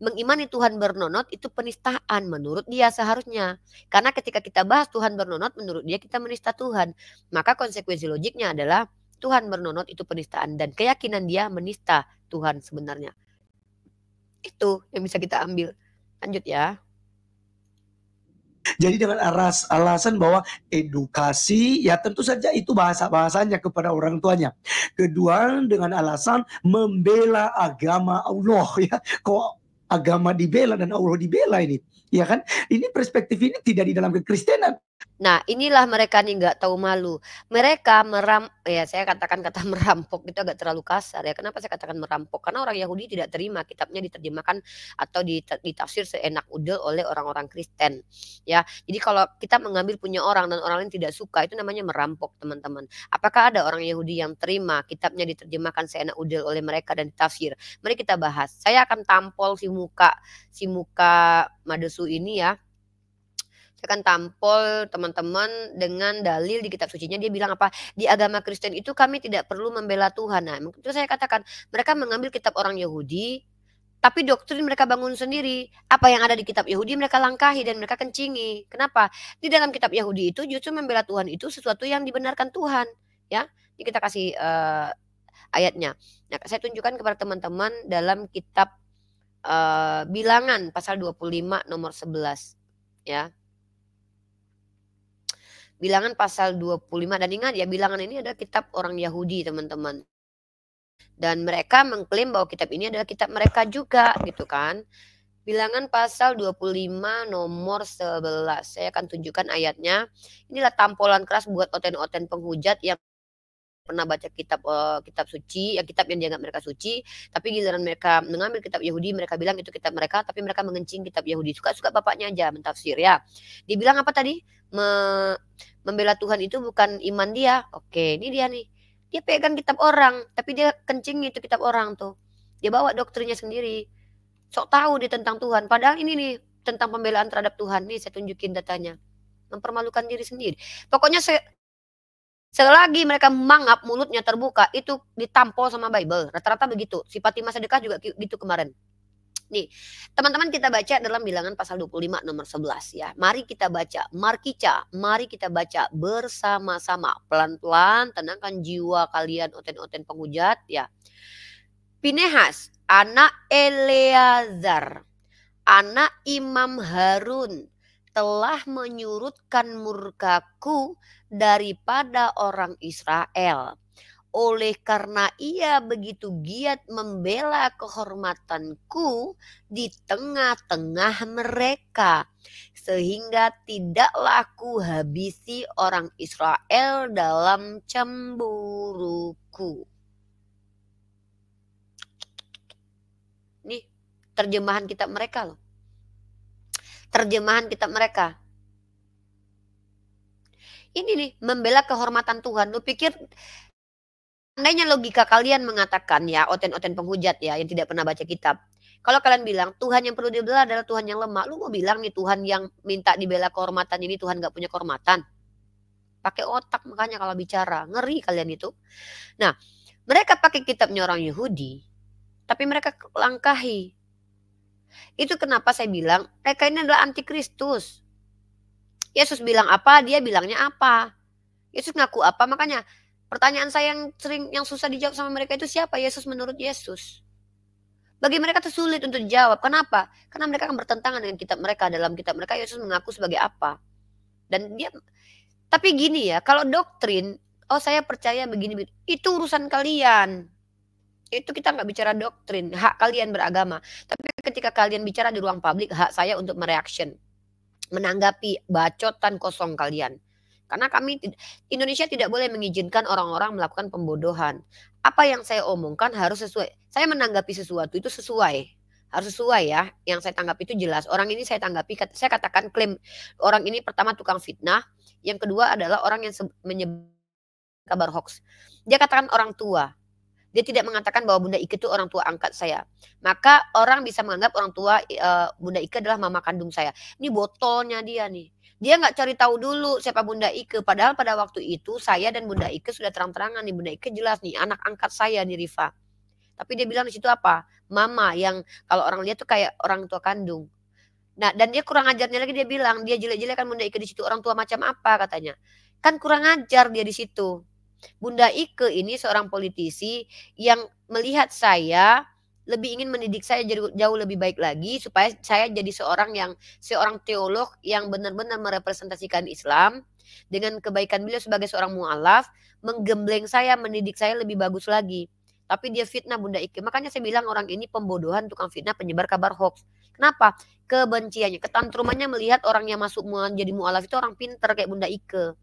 Mengimani Tuhan bernonot itu penistaan menurut dia seharusnya. Karena ketika kita bahas Tuhan bernonot, menurut dia kita menista Tuhan. Maka konsekuensi logiknya adalah Tuhan bernonot itu penistaan dan keyakinan dia menista Tuhan sebenarnya. Itu yang bisa kita ambil. Lanjut ya. Jadi dengan alasan bahwa edukasi, ya tentu saja itu bahasa-bahasanya kepada orang tuanya. Kedua, dengan alasan membela agama Allah ya. Kok agama dibela dan Allah dibela ini? Ya kan? Ini perspektif ini tidak di dalam kekristenan. Nah, inilah mereka nih nggak tahu malu. Mereka ya saya katakan kata merampok itu agak terlalu kasar ya. Kenapa saya katakan merampok? Karena orang Yahudi tidak terima kitabnya diterjemahkan atau ditafsir seenak udel oleh orang-orang Kristen, ya. Jadi kalau kita mengambil punya orang dan orang lain tidak suka, itu namanya merampok, teman-teman. Apakah ada orang Yahudi yang terima kitabnya diterjemahkan seenak udel oleh mereka dan ditafsir? Mari kita bahas. Saya akan tampol si muka Madesu ini ya. Saya akan tampol teman-teman dengan dalil di kitab sucinya. Dia bilang apa? Di agama Kristen itu kami tidak perlu membela Tuhan. Nah, itu saya katakan mereka mengambil kitab orang Yahudi, tapi doktrin mereka bangun sendiri. Apa yang ada di kitab Yahudi mereka langkahi dan mereka kencingi. Kenapa? Di dalam kitab Yahudi itu justru membela Tuhan itu sesuatu yang dibenarkan Tuhan, ya. Ini kita kasih ayatnya. Nah, saya tunjukkan kepada teman-teman dalam kitab Bilangan pasal 25 nomor 11, ya. Bilangan pasal 25, dan ingat ya, Bilangan ini adalah kitab orang Yahudi, teman-teman. Dan mereka mengklaim bahwa kitab ini adalah kitab mereka juga, gitu kan. Bilangan pasal 25 nomor 11. Saya akan tunjukkan ayatnya. Inilah tampolan keras buat oten-oten penghujat yang pernah baca kitab suci, kitab yang dianggap mereka suci, tapi giliran mereka mengambil kitab Yahudi, mereka bilang itu kitab mereka, tapi mereka mengencing kitab Yahudi. Suka-suka bapaknya aja mentafsir ya. Dibilang apa tadi? Membela Tuhan itu bukan iman dia. Oke, ini dia nih. Dia pegang kitab orang, tapi dia kencing itu kitab orang tuh. Dia bawa doktrinnya sendiri. Sok tahu dia tentang Tuhan. Padahal ini nih tentang pembelaan terhadap Tuhan. Nih saya tunjukin datanya. Mempermalukan diri sendiri. Pokoknya selagi mereka mangap, mulutnya terbuka, itu ditampol sama Bible. Rata-rata begitu. Si Fatimah Sedekah juga gitu kemarin. Nih, teman-teman kita baca dalam Bilangan pasal 25 nomor 11 ya. Mari kita baca, Markica, mari kita baca bersama-sama. Pelan-pelan, tenangkan jiwa kalian oten-oten penghujat ya. Pinehas, anak Eleazar, anak Imam Harun, telah menyurutkan murkaku daripada orang Israel. Oleh karena ia begitu giat membela kehormatanku di tengah-tengah mereka, sehingga tidaklah ku habisi orang Israel dalam cemburuku. Nih terjemahan kitab mereka loh. Terjemahan kitab mereka. Ini nih, membela kehormatan Tuhan. Lu pikir andainya logika kalian mengatakan ya, oten-oten penghujat ya, yang tidak pernah baca kitab. Kalau kalian bilang Tuhan yang perlu dibela adalah Tuhan yang lemah, lu mau bilang nih Tuhan yang minta dibela kehormatan ini Tuhan gak punya kehormatan? Pakai otak makanya kalau bicara, ngeri kalian itu. Nah, mereka pakai kitabnya orang Yahudi, tapi mereka langkahi. Itu kenapa saya bilang mereka ini adalah antikristus. Yesus bilang apa, dia bilangnya apa. Yesus ngaku apa, makanya pertanyaan saya yang susah dijawab sama mereka itu siapa Yesus menurut Yesus. Bagi mereka itu sulit untuk dijawab. Kenapa? Karena mereka akan bertentangan dengan kitab mereka. Dalam kitab mereka Yesus mengaku sebagai apa. Dan dia, tapi gini ya, kalau doktrin, oh saya percaya begini, itu urusan kalian. Itu kita nggak bicara doktrin, hak kalian beragama. Tapi ketika kalian bicara di ruang publik, hak saya untuk mereaction, menanggapi bacotan kosong kalian. Karena Indonesia tidak boleh mengizinkan orang-orang melakukan pembodohan. Apa yang saya omongkan harus sesuai. Saya menanggapi sesuatu itu sesuai. Harus sesuai ya. Yang saya tanggapi itu jelas. Orang ini saya tanggapi, saya katakan klaim. Orang ini pertama tukang fitnah. Yang kedua adalah orang yang menyebar kabar hoax. Dia katakan orang tua. Dia tidak mengatakan bahwa Bunda Ike itu orang tua angkat saya. Maka orang bisa menganggap orang tua Bunda Ike adalah mama kandung saya. Ini botolnya dia nih. Dia nggak cari tahu dulu siapa Bunda Ike. Padahal pada waktu itu saya dan Bunda Ike sudah terang-terangan nih. Bunda Ike jelas nih anak angkat saya nih Rifa. Tapi dia bilang di situ apa? Mama yang kalau orang lihat tuh kayak orang tua kandung. Nah dan dia kurang ajarnya lagi, dia bilang dia jelek-jelekan Bunda Ike di situ, orang tua macam apa katanya. Kan kurang ajar dia di situ. Bunda Ike ini seorang politisi yang melihat saya lebih ingin mendidik saya jauh lebih baik lagi supaya saya jadi seorang teolog yang benar-benar merepresentasikan Islam dengan kebaikan beliau sebagai seorang mu'alaf, menggembleng saya, mendidik saya lebih bagus lagi. Tapi dia fitnah Bunda Ike. Makanya saya bilang orang ini pembodohan, tukang fitnah, penyebar kabar hoax. Kenapa? Kebenciannya, ketantrumannya melihat orang yang masuk menjadi mu'alaf itu orang pinter kayak Bunda Ike.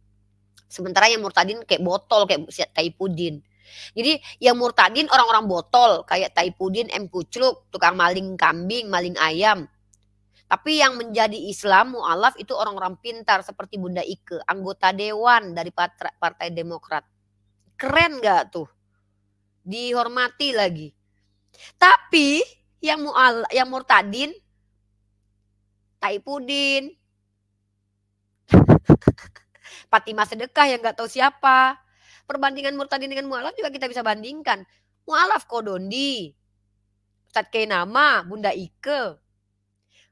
Sementara yang murtadin kayak botol, kayak Taipudin. Jadi yang murtadin orang-orang botol kayak Taipudin, M. Kucluk, tukang maling kambing, maling ayam. Tapi yang menjadi Islam mu'alaf itu orang-orang pintar seperti Bunda Ike, anggota dewan dari Partai Demokrat. Keren gak tuh? Dihormati lagi. Tapi yang murtadin, Taipudin, Fatimah Sedekah yang gak tahu siapa. Perbandingan murtadin dengan mu'alaf juga kita bisa bandingkan. Mu'alaf Kodondi, Ustadz Kenama, Bunda Ike.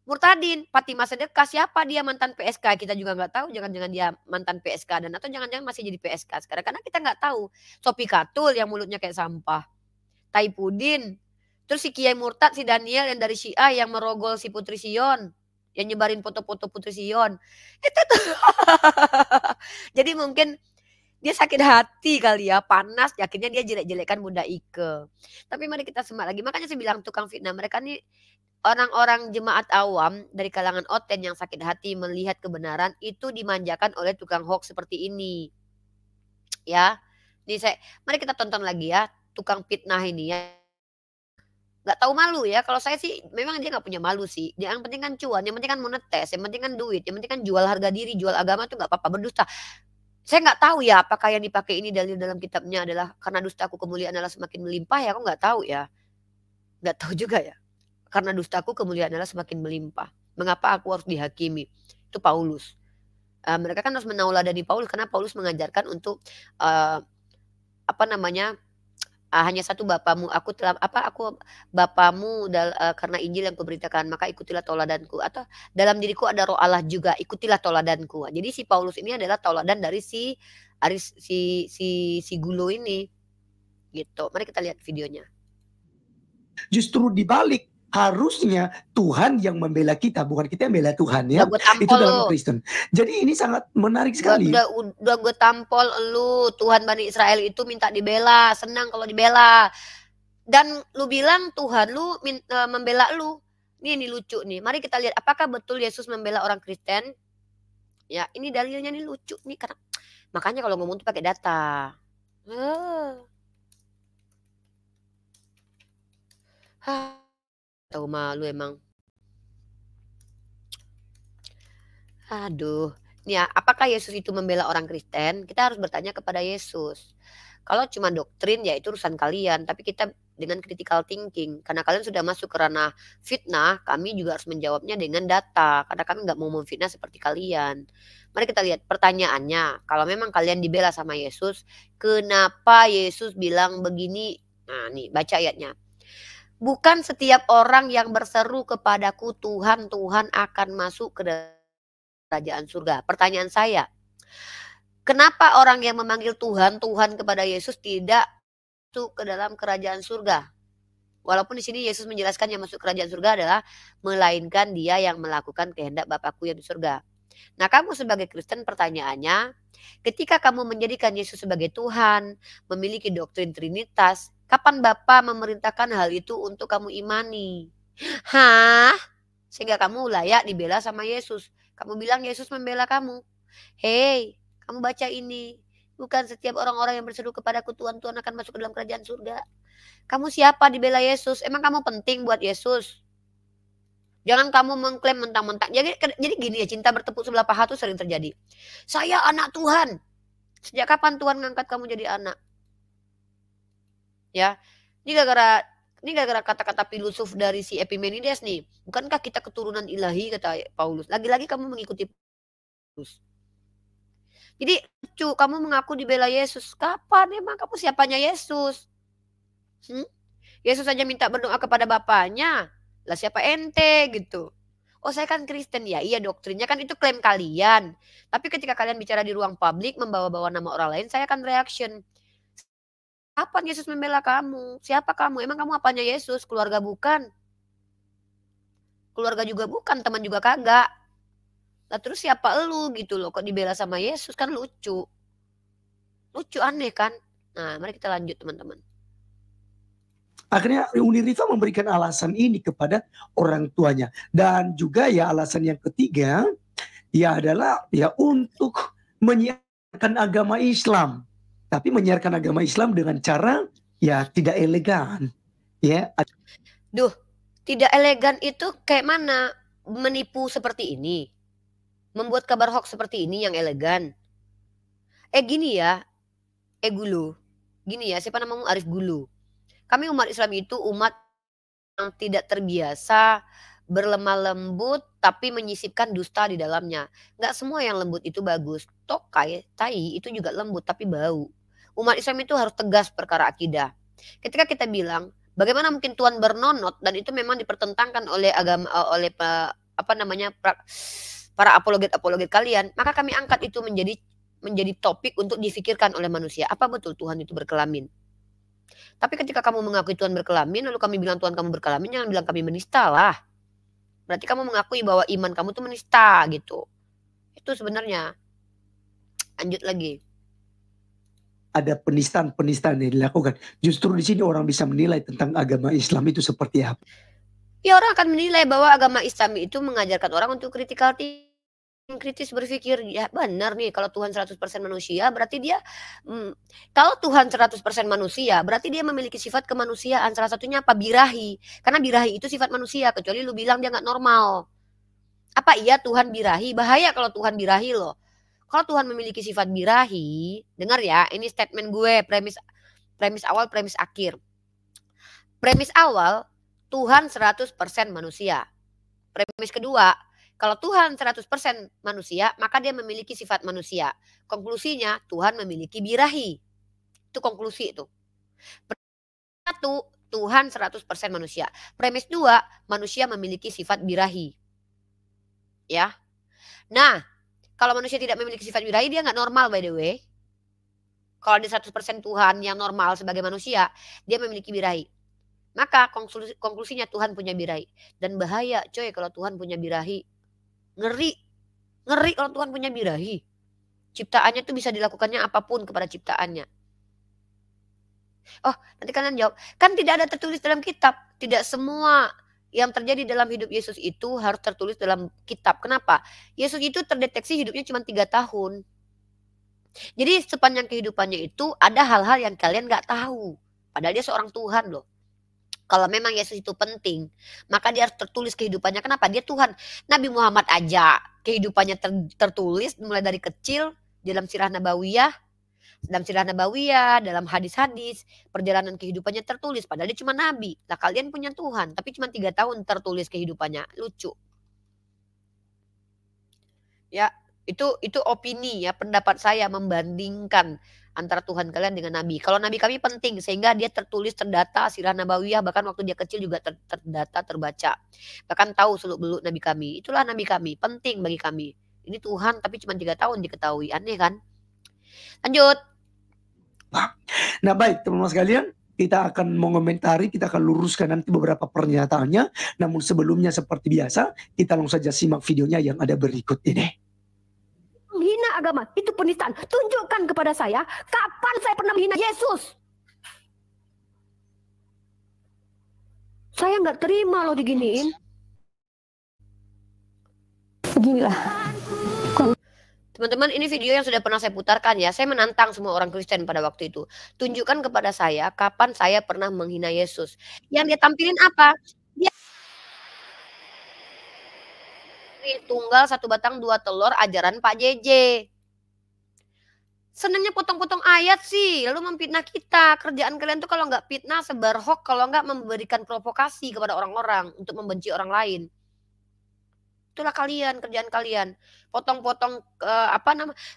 Murtadin, Fatimah Sedekah, siapa dia mantan PSK? Kita juga nggak tahu, jangan-jangan dia mantan PSK dan atau jangan-jangan masih jadi PSK sekarang karena kita nggak tahu. Sopi Katul yang mulutnya kayak sampah, Taipudin, terus si Kiai Murtad, si Daniel yang dari Syiah yang merogol si Putri Sion, yang nyebarin foto-foto Putri Sion, itu tuh. Jadi mungkin dia sakit hati kali ya, panas, akhirnya dia jelek-jelekan Bunda Ike. Tapi mari kita semak lagi, makanya saya bilang tukang fitnah, mereka nih orang-orang jemaat awam dari kalangan Oten yang sakit hati melihat kebenaran itu dimanjakan oleh tukang hoax seperti ini. Ya. Mari kita tonton lagi ya, tukang fitnah ini ya. Nggak tahu malu ya. Kalau saya sih memang dia nggak punya malu sih. Yang penting kan cuan, yang penting kan monetes, yang penting kan duit, yang penting kan jual harga diri, jual agama tuh nggak apa-apa, berdusta. Saya nggak tahu ya apakah yang dipakai ini dalil dalam kitabnya adalah karena dustaku kemuliaan adalah semakin melimpah ya, aku nggak tahu ya. Nggak tahu juga ya. Karena dustaku kemuliaan adalah semakin melimpah. Mengapa aku harus dihakimi? Itu Paulus. Mereka kan harus menauladani Paulus karena Paulus mengajarkan untuk hanya satu Bapamu, aku Bapamu karena Injil yang kuberitakan, maka ikutilah tauladanku, atau dalam diriku ada roh Allah juga, ikutilah tauladanku. Jadi si Paulus ini adalah tauladan dari si Gulo ini. Gitu. Mari kita lihat videonya. Justru dibalik, harusnya Tuhan yang membela kita, bukan kita yang membela Tuhan ya. Itu dalam Kristen. Jadi ini sangat menarik sekali. Udah gue tampol lu, Tuhan Bani Israel itu minta dibela, senang kalau dibela. Dan lu bilang Tuhan lu membela lu. Ini lucu nih. Mari kita lihat apakah betul Yesus membela orang Kristen. Ya, ini dalilnya nih lucu nih karena makanya kalau ngomong tuh pakai data. Tahu malu emang. Aduh. Nih ya, apakah Yesus itu membela orang Kristen? Kita harus bertanya kepada Yesus. Kalau cuma doktrin ya itu urusan kalian. Tapi kita dengan critical thinking. Karena kalian sudah masuk ke ranah fitnah, kami juga harus menjawabnya dengan data. Karena kami nggak mau memfitnah seperti kalian. Mari kita lihat pertanyaannya. Kalau memang kalian dibela sama Yesus, kenapa Yesus bilang begini? Nah nih, baca ayatnya. Bukan setiap orang yang berseru kepadaku Tuhan, Tuhan akan masuk ke kerajaan surga. Pertanyaan saya, kenapa orang yang memanggil Tuhan, Tuhan kepada Yesus tidak masuk ke dalam kerajaan surga? Walaupun di sini Yesus menjelaskan yang masuk kerajaan surga adalah melainkan dia yang melakukan kehendak Bapakku yang di surga. Nah kamu sebagai Kristen pertanyaannya, ketika kamu menjadikan Yesus sebagai Tuhan, memiliki doktrin Trinitas, kapan Bapa memerintahkan hal itu untuk kamu imani? Hah? Sehingga kamu layak dibela sama Yesus. Kamu bilang Yesus membela kamu. Hei, kamu baca ini. Bukan setiap orang-orang yang berseru kepadaku Tuhan, Tuhan akan masuk ke dalam kerajaan surga. Kamu siapa dibela Yesus? Emang kamu penting buat Yesus? Jangan kamu mengklaim mentang-mentang. Jadi gini ya, cinta bertepuk sebelah paha itu sering terjadi. Saya anak Tuhan. Sejak kapan Tuhan ngangkat kamu jadi anak? Ya, ini gara-gara kata-kata filosof dari si Epimenides nih. Bukankah kita keturunan ilahi kata Paulus? Lagi-lagi kamu mengikuti Paulus. Jadi kamu mengaku dibela Yesus. Kapan emang kamu siapanya Yesus? Yesus saja minta berdoa kepada Bapaknya. Lah siapa ente gitu? Oh saya kan Kristen ya. Iya doktrinnya kan itu klaim kalian. Tapi ketika kalian bicara di ruang publik membawa-bawa nama orang lain, saya akan reaction. Kapan Yesus membela kamu? Siapa kamu? Emang kamu apanya Yesus? Keluarga bukan? Keluarga juga bukan, teman juga kagak. Lah terus siapa elu gitu loh? Kok dibela sama Yesus? Kan lucu. Lucu aneh kan? Nah mari kita lanjut teman-teman. Akhirnya Rifa memberikan alasan ini kepada orang tuanya. Dan juga ya alasan yang ketiga, ya adalah ya untuk menyiarkan agama Islam. Tapi menyiarkan agama Islam dengan cara ya tidak elegan. Ya. Duh, tidak elegan itu kayak mana? Menipu seperti ini. Membuat kabar hoax seperti ini yang elegan. Gini ya, Gulu. Gini ya, siapa namamu? Arif Gulu. Kami umat Islam itu umat yang tidak terbiasa berlemah lembut tapi menyisipkan dusta di dalamnya. Nggak semua yang lembut itu bagus. Tokai, tai itu juga lembut tapi bau. Umat Islam itu harus tegas perkara akidah. Ketika kita bilang, bagaimana mungkin Tuhan bernonot dan itu memang dipertentangkan oleh agama oleh para apologet kalian, maka kami angkat itu menjadi topik untuk difikirkan oleh manusia. Apa betul Tuhan itu berkelamin? Tapi ketika kamu mengakui Tuhan berkelamin, lalu kami bilang Tuhan kamu berkelamin, jangan bilang kami menista lah. Berarti kamu mengakui bahwa iman kamu tuh menista gitu. Itu sebenarnya. Lanjut lagi. Ada penistaan-penistaan yang dilakukan. Justru di sini orang bisa menilai tentang agama Islam itu seperti apa. Ya orang akan menilai bahwa agama Islam itu mengajarkan orang untuk critical thinking, kritis berpikir. Ya benar nih, kalau Tuhan 100% manusia berarti dia kalau Tuhan 100% manusia berarti dia memiliki sifat kemanusiaan. Salah satunya apa? Birahi. Karena birahi itu sifat manusia, kecuali lu bilang dia nggak normal. Apa iya Tuhan birahi? Bahaya kalau Tuhan birahi loh. Kalau Tuhan memiliki sifat birahi, dengar ya, ini statement gue, premis awal, premis akhir. Premis awal, Tuhan 100% manusia. Premis kedua, kalau Tuhan 100% manusia, maka dia memiliki sifat manusia. Konklusinya, Tuhan memiliki birahi. Itu konklusi itu. Premis 1, Tuhan 100% manusia. Premis 2, manusia memiliki sifat birahi. Ya. Nah, kalau manusia tidak memiliki sifat birahi, dia nggak normal by the way. Kalau dia 100% Tuhan yang normal sebagai manusia, dia memiliki birahi. Maka konklusinya Tuhan punya birahi. Dan bahaya coy kalau Tuhan punya birahi. Ngeri kalau Tuhan punya birahi. Ciptaannya tuh bisa dilakukannya apapun kepada ciptaannya. Oh, nanti kalian jawab, kan tidak ada tertulis dalam kitab. Tidak semua yang terjadi dalam hidup Yesus itu harus tertulis dalam kitab. Kenapa? Yesus itu terdeteksi hidupnya cuma 3 tahun. Jadi sepanjang kehidupannya itu ada hal-hal yang kalian gak tahu. Padahal dia seorang Tuhan loh. Kalau memang Yesus itu penting, maka dia harus tertulis kehidupannya. Kenapa? Dia Tuhan. Nabi Muhammad aja kehidupannya tertulis mulai dari kecil dalam sirah nabawiyah, dalam hadis-hadis, perjalanan kehidupannya tertulis. Padahal dia cuma nabi. Lah kalian punya Tuhan, tapi cuma 3 tahun tertulis kehidupannya. Lucu. Ya, itu opini ya, pendapat saya membandingkan antara Tuhan kalian dengan nabi. Kalau nabi kami penting sehingga dia tertulis, terdata, sirah nabawiyah, bahkan waktu dia kecil juga terdata, terbaca. Bahkan tahu seluk-beluk nabi kami. Itulah nabi kami, penting bagi kami. Ini Tuhan tapi cuma 3 tahun diketahui. Aneh kan? Lanjut. Nah baik teman-teman sekalian, kita akan mengomentari, kita akan luruskan nanti beberapa pernyataannya. Namun sebelumnya seperti biasa, kita langsung saja simak videonya yang ada berikut ini. Menghina agama itu penistaan. Tunjukkan kepada saya kapan saya pernah menghina Yesus. Saya nggak terima loh diginiin. Beginilah. Teman-teman, ini video yang sudah pernah saya putarkan ya. Saya menantang semua orang Kristen pada waktu itu. Tunjukkan kepada saya kapan saya pernah menghina Yesus. Yang dia tampilin apa? Dia tunggal 1 batang 2 telur ajaran Pak JJ. Senangnya potong-potong ayat sih, lalu memfitnah kita. Kerjaan kalian tuh kalau nggak fitnah, sebar hoax, kalau nggak memberikan provokasi kepada orang-orang untuk membenci orang lain. Itulah kalian, kerjaan kalian. Potong-potong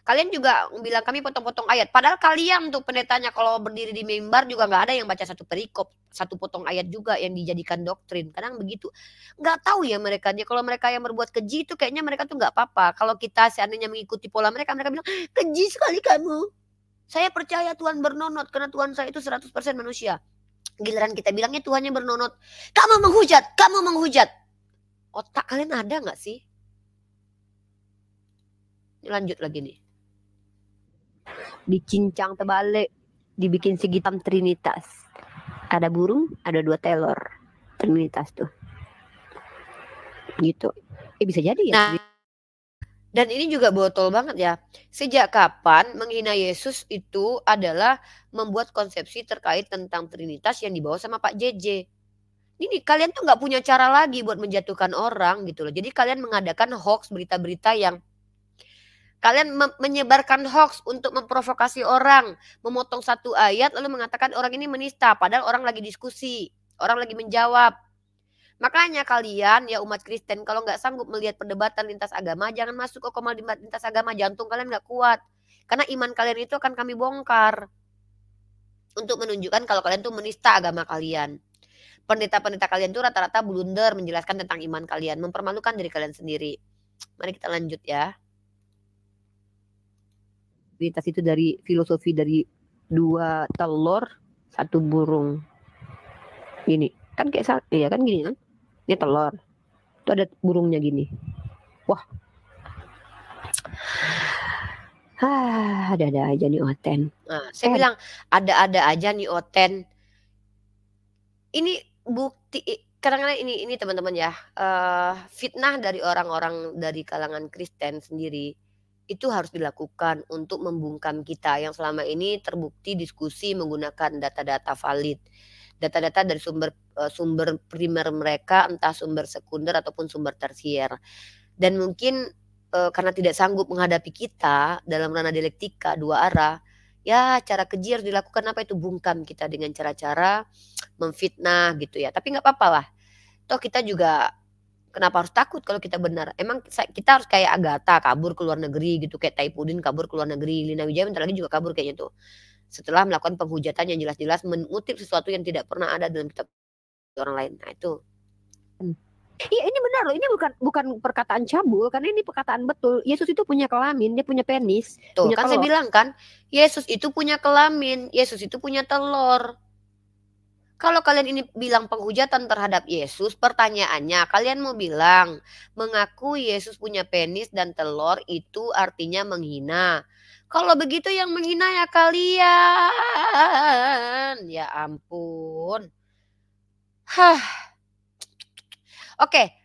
kalian juga bilang kami potong-potong ayat. Padahal kalian tuh pendetanya kalau berdiri di mimbar juga nggak ada yang baca 1 perikop, 1 potong ayat juga yang dijadikan doktrin. Kadang begitu. Nggak tahu ya mereka. Kalau mereka yang berbuat keji itu kayaknya mereka tuh nggak apa-apa. Kalau kita seandainya mengikuti pola mereka bilang, keji sekali kamu. Saya percaya Tuhan bernonot karena Tuhan saya itu 100% manusia. Giliran kita bilangnya Tuhannya bernonot. Kamu menghujat. Otak kalian ada nggak sih? Lanjut lagi nih. Dicincang terbalik, dibikin segi hitam trinitas. Ada burung, ada 2 telur. Trinitas tuh. Gitu. Bisa jadi ya. Nah, dan ini juga botol banget ya. Sejak kapan menghina Yesus itu adalah membuat konsepsi terkait tentang Trinitas yang dibawa sama Pak JJ. Ini kalian tuh nggak punya cara lagi buat menjatuhkan orang gitu loh. Jadi kalian mengadakan hoax, berita-berita yang kalian menyebarkan hoax untuk memprovokasi orang, memotong satu ayat lalu mengatakan orang ini menista, padahal orang lagi diskusi, orang lagi menjawab. Makanya kalian ya umat Kristen kalau nggak sanggup melihat perdebatan lintas agama, jangan masuk ke komal debat lintas agama, jantung kalian nggak kuat. Karena iman kalian itu akan kami bongkar untuk menunjukkan kalau kalian tuh menista agama kalian. Pendeta-pendeta kalian tuh rata-rata blunder menjelaskan tentang iman kalian, mempermalukan diri kalian sendiri. Mari kita lanjut ya. Trinitas itu dari filosofi dari 2 telur, 1 burung. Gini, kan kayak iya kan gini kan? Ini telur. Itu ada burungnya gini. Wah. Ada-ada aja nih Oten. Nah, saya bilang ada-ada aja nih Oten. Ini bukti kadang-kadang ini teman-teman ya, fitnah dari orang-orang dari kalangan Kristen sendiri itu harus dilakukan untuk membungkam kita yang selama ini terbukti diskusi menggunakan data-data valid. Data-data dari sumber primer mereka, entah sumber sekunder ataupun sumber tersier. Dan mungkin karena tidak sanggup menghadapi kita dalam ranah dialektika 2 arah, ya cara keji harus dilakukan apa itu bungkam kita dengan cara-cara memfitnah gitu ya. Tapi nggak apa-apa lah. Toh kita juga kenapa harus takut kalau kita benar? Emang kita harus kayak Agatha kabur ke luar negeri gitu, kayak Taipudin kabur ke luar negeri, Lina Wijaya bentar lagi juga kabur kayaknya tuh. Setelah melakukan penghujatan yang jelas-jelas mengutip sesuatu yang tidak pernah ada dalam kitab orang lain. Nah itu. Iya ini benar loh, ini bukan perkataan cabul karena ini perkataan betul. Yesus itu punya kelamin, dia punya penis. Tuh punya kan saya bilang kan, Yesus itu punya kelamin, Yesus itu punya telur. Kalau kalian ini bilang penghujatan terhadap Yesus, pertanyaannya kalian mau bilang mengaku Yesus punya penis dan telur itu artinya menghina. Kalau begitu yang menghina ya kalian. Ya ampun. Oke.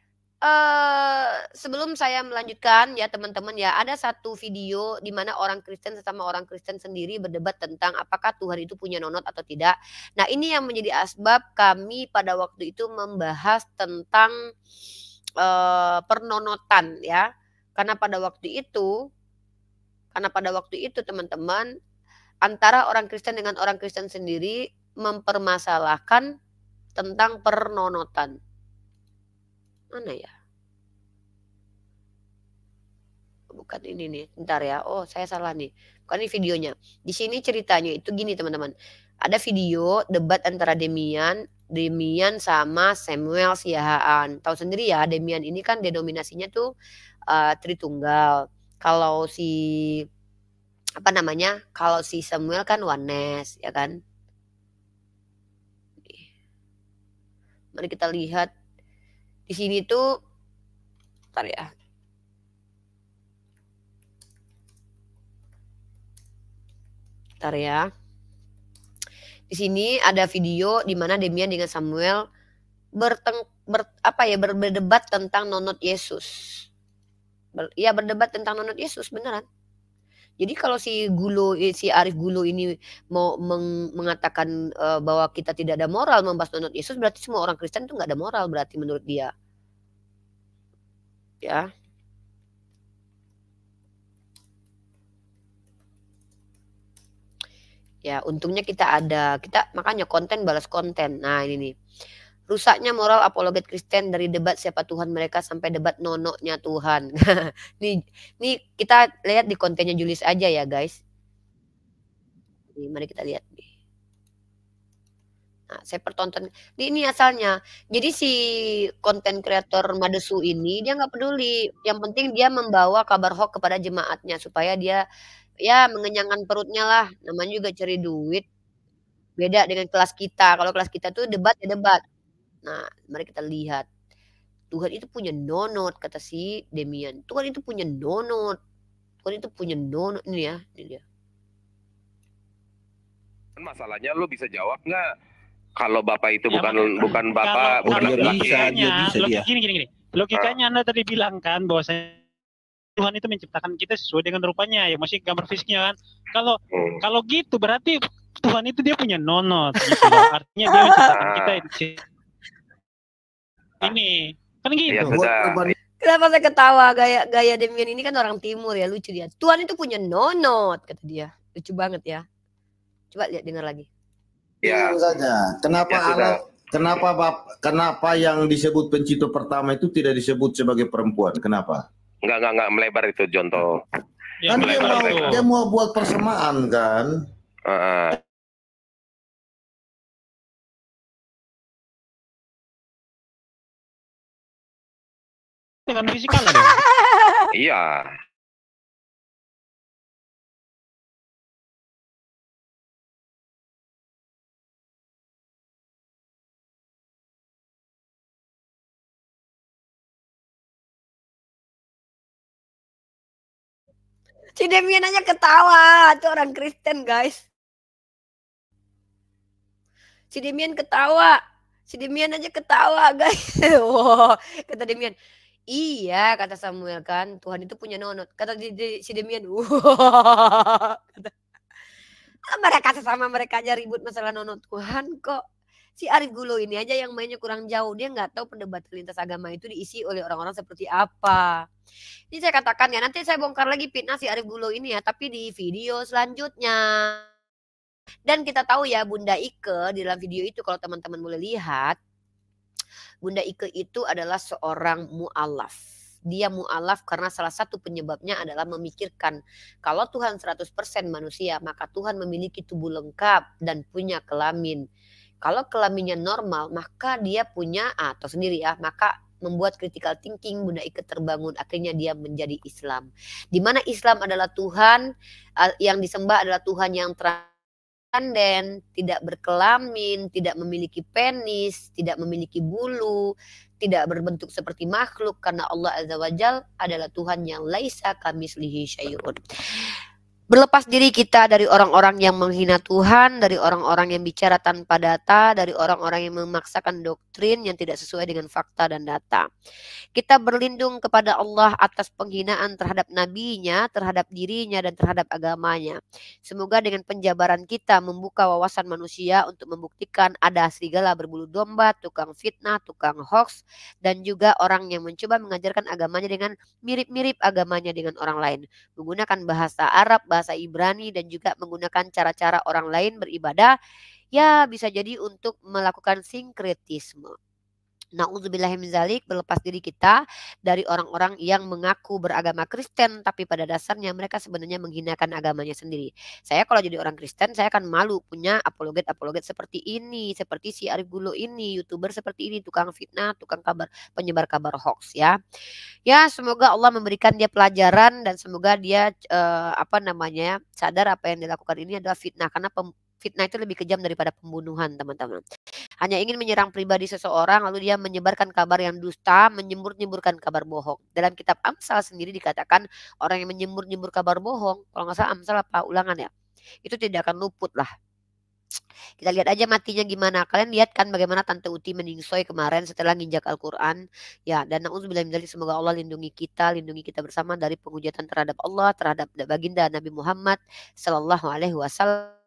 Sebelum saya melanjutkan ya teman-teman ya, ada satu video di mana orang Kristen sesama orang Kristen sendiri berdebat tentang apakah Tuhan itu punya nonot atau tidak. Nah ini yang menjadi asbab kami pada waktu itu membahas tentang pernonotan ya. Karena pada waktu itu teman-teman antara orang Kristen dengan orang Kristen sendiri mempermasalahkan tentang pernonotan. Mana ya? Bukan ini nih, bentar ya. Oh, saya salah nih. Bukan ini videonya. Di sini ceritanya itu gini, teman-teman. Ada video debat antara Demian sama Samuel Siahaan. Tahu sendiri ya, Demian ini kan denominasinya tuh Tritunggal. Kalau si Kalau si Samuel kan Oneness, ya kan? Mari kita lihat di sini tuh, bentar ya. Bentar ya. Di sini ada video di mana Demian dengan Samuel berdebat tentang nonot Yesus. Berdebat tentang nonot Yesus beneran. Jadi kalau si Arif Gulo ini mau mengatakan bahwa kita tidak ada moral membahas nonot Yesus, berarti semua orang Kristen itu nggak ada moral berarti menurut dia. Ya. Ya, untungnya kita makanya konten balas konten. Nah, ini nih. Rusaknya moral apologet Kristen dari debat siapa Tuhan mereka sampai debat nonoknya Tuhan. nih kita lihat di kontennya Julius aja ya, guys. Nih, mari kita lihat nih. Nah, saya pertonton. Ini asalnya. Jadi si konten kreator Madesu ini dia nggak peduli. Yang penting dia membawa kabar hoax kepada jemaatnya supaya dia ya mengenyangkan perutnya lah. Namanya juga cari duit. Beda dengan kelas kita. Kalau kelas kita tuh debat ya debat. Nah, mari kita lihat. Tuhan itu punya nonot, kata si Demian. Tuhan itu punya nonot. Tuhan itu punya nonot. Ini ya, ini dia. Masalahnya lo bisa jawab nggak? Kalau bapak itu Ya, bukan bapak, kalau bukan laki-laki. logikanya, gini. Logikanya Anda tadi bilang kan bahwa Tuhan itu menciptakan kita sesuai dengan rupanya, ya masih gambar fisiknya kan. Kalau gitu berarti Tuhan itu dia punya nonot gitu loh. Artinya dia menciptakan kita ini. Kan gitu. Ya, sudah. Kenapa saya ketawa? Gaya Demian ini kan orang timur ya, lucu dia. Tuhan itu punya nonot, kata dia. Lucu banget ya. Coba lihat, dengar lagi. Ya saja. Kenapa yang disebut pencipta pertama itu tidak disebut sebagai perempuan? Kenapa? Enggak melebar itu contoh. Kan dia mau buat persamaan kan? Dengan fisikal dong. Iya. Si Demian aja ketawa, itu orang Kristen guys. Si Demian ketawa, aja ketawa guys. Wow, kata Demian, iya kata Samuel kan, Tuhan itu punya nonot. Kata si Demian, mereka sesama mereka aja ribut masalah nonot Tuhan kok. Si Arif Gulo ini aja yang mainnya kurang jauh, dia nggak tahu perdebatan lintas agama itu diisi oleh orang-orang seperti apa. Ini saya katakan ya, nanti saya bongkar lagi fitnah si Arif Gulo ini ya, tapi di video selanjutnya. Dan kita tahu ya Bunda Ike di dalam video itu, kalau teman-teman boleh lihat, Bunda Ike itu adalah seorang mu'alaf. Dia mu'alaf karena salah satu penyebabnya adalah memikirkan kalau Tuhan 100% manusia, maka Tuhan memiliki tubuh lengkap dan punya kelamin. Kalau kelaminnya normal, maka dia punya atau sendiri ya, maka membuat critical thinking Bunda Ike terbangun. Akhirnya dia menjadi Islam. Di mana Islam adalah Tuhan yang disembah adalah Tuhan yang transenden, tidak berkelamin, tidak memiliki penis, tidak memiliki bulu, tidak berbentuk seperti makhluk, karena Allah Azza wa Jalla adalah Tuhan yang laisa kamitslihi syai'un. Berlepas diri kita dari orang-orang yang menghina Tuhan, dari orang-orang yang bicara tanpa data, dari orang-orang yang memaksakan doktrin yang tidak sesuai dengan fakta dan data. Kita berlindung kepada Allah atas penghinaan terhadap nabinya, terhadap dirinya, dan terhadap agamanya. Semoga dengan penjabaran kita membuka wawasan manusia untuk membuktikan ada serigala berbulu domba, tukang fitnah, tukang hoax, dan juga orang yang mencoba mengajarkan agamanya dengan mirip-mirip agamanya dengan orang lain. Menggunakan bahasa Arab, bahasa Ibrani, dan juga menggunakan cara-cara orang lain beribadah, ya bisa jadi untuk melakukan sinkretisme. Na'udzubillahi min dzalik, berlepas diri kita dari orang-orang yang mengaku beragama Kristen tapi pada dasarnya mereka sebenarnya menghinakan agamanya sendiri. Saya kalau jadi orang Kristen, saya akan malu punya apologet seperti ini, seperti si Arif Gulo ini, YouTuber seperti ini, tukang fitnah, tukang penyebar kabar hoax ya. Ya, semoga Allah memberikan dia pelajaran dan semoga dia sadar apa yang dilakukan ini adalah fitnah, karena fitnah itu lebih kejam daripada pembunuhan, teman-teman. Hanya ingin menyerang pribadi seseorang lalu dia menyebarkan kabar yang dusta, menyembur-nyemburkan kabar bohong. Dalam kitab Amsal sendiri dikatakan orang yang menyembur-nyembur kabar bohong, kalau nggak salah Amsal apa Ulangan ya, itu tidak akan luput lah. Kita lihat aja matinya gimana. Kalian lihat kan bagaimana Tante Uti meningsoy kemarin setelah nginjak Al-Quran. Ya, dan na'udzubillah min dzalik, semoga Allah lindungi kita bersama dari penghujatan terhadap Allah, terhadap baginda Nabi Muhammad sallallahu alaihi wasallam,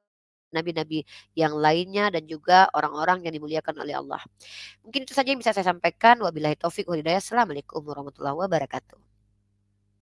nabi-nabi yang lainnya, dan juga orang-orang yang dimuliakan oleh Allah. Mungkin itu saja yang bisa saya sampaikan. Wabillahi taufik wal hidayah. Assalamualaikum warahmatullahi wabarakatuh.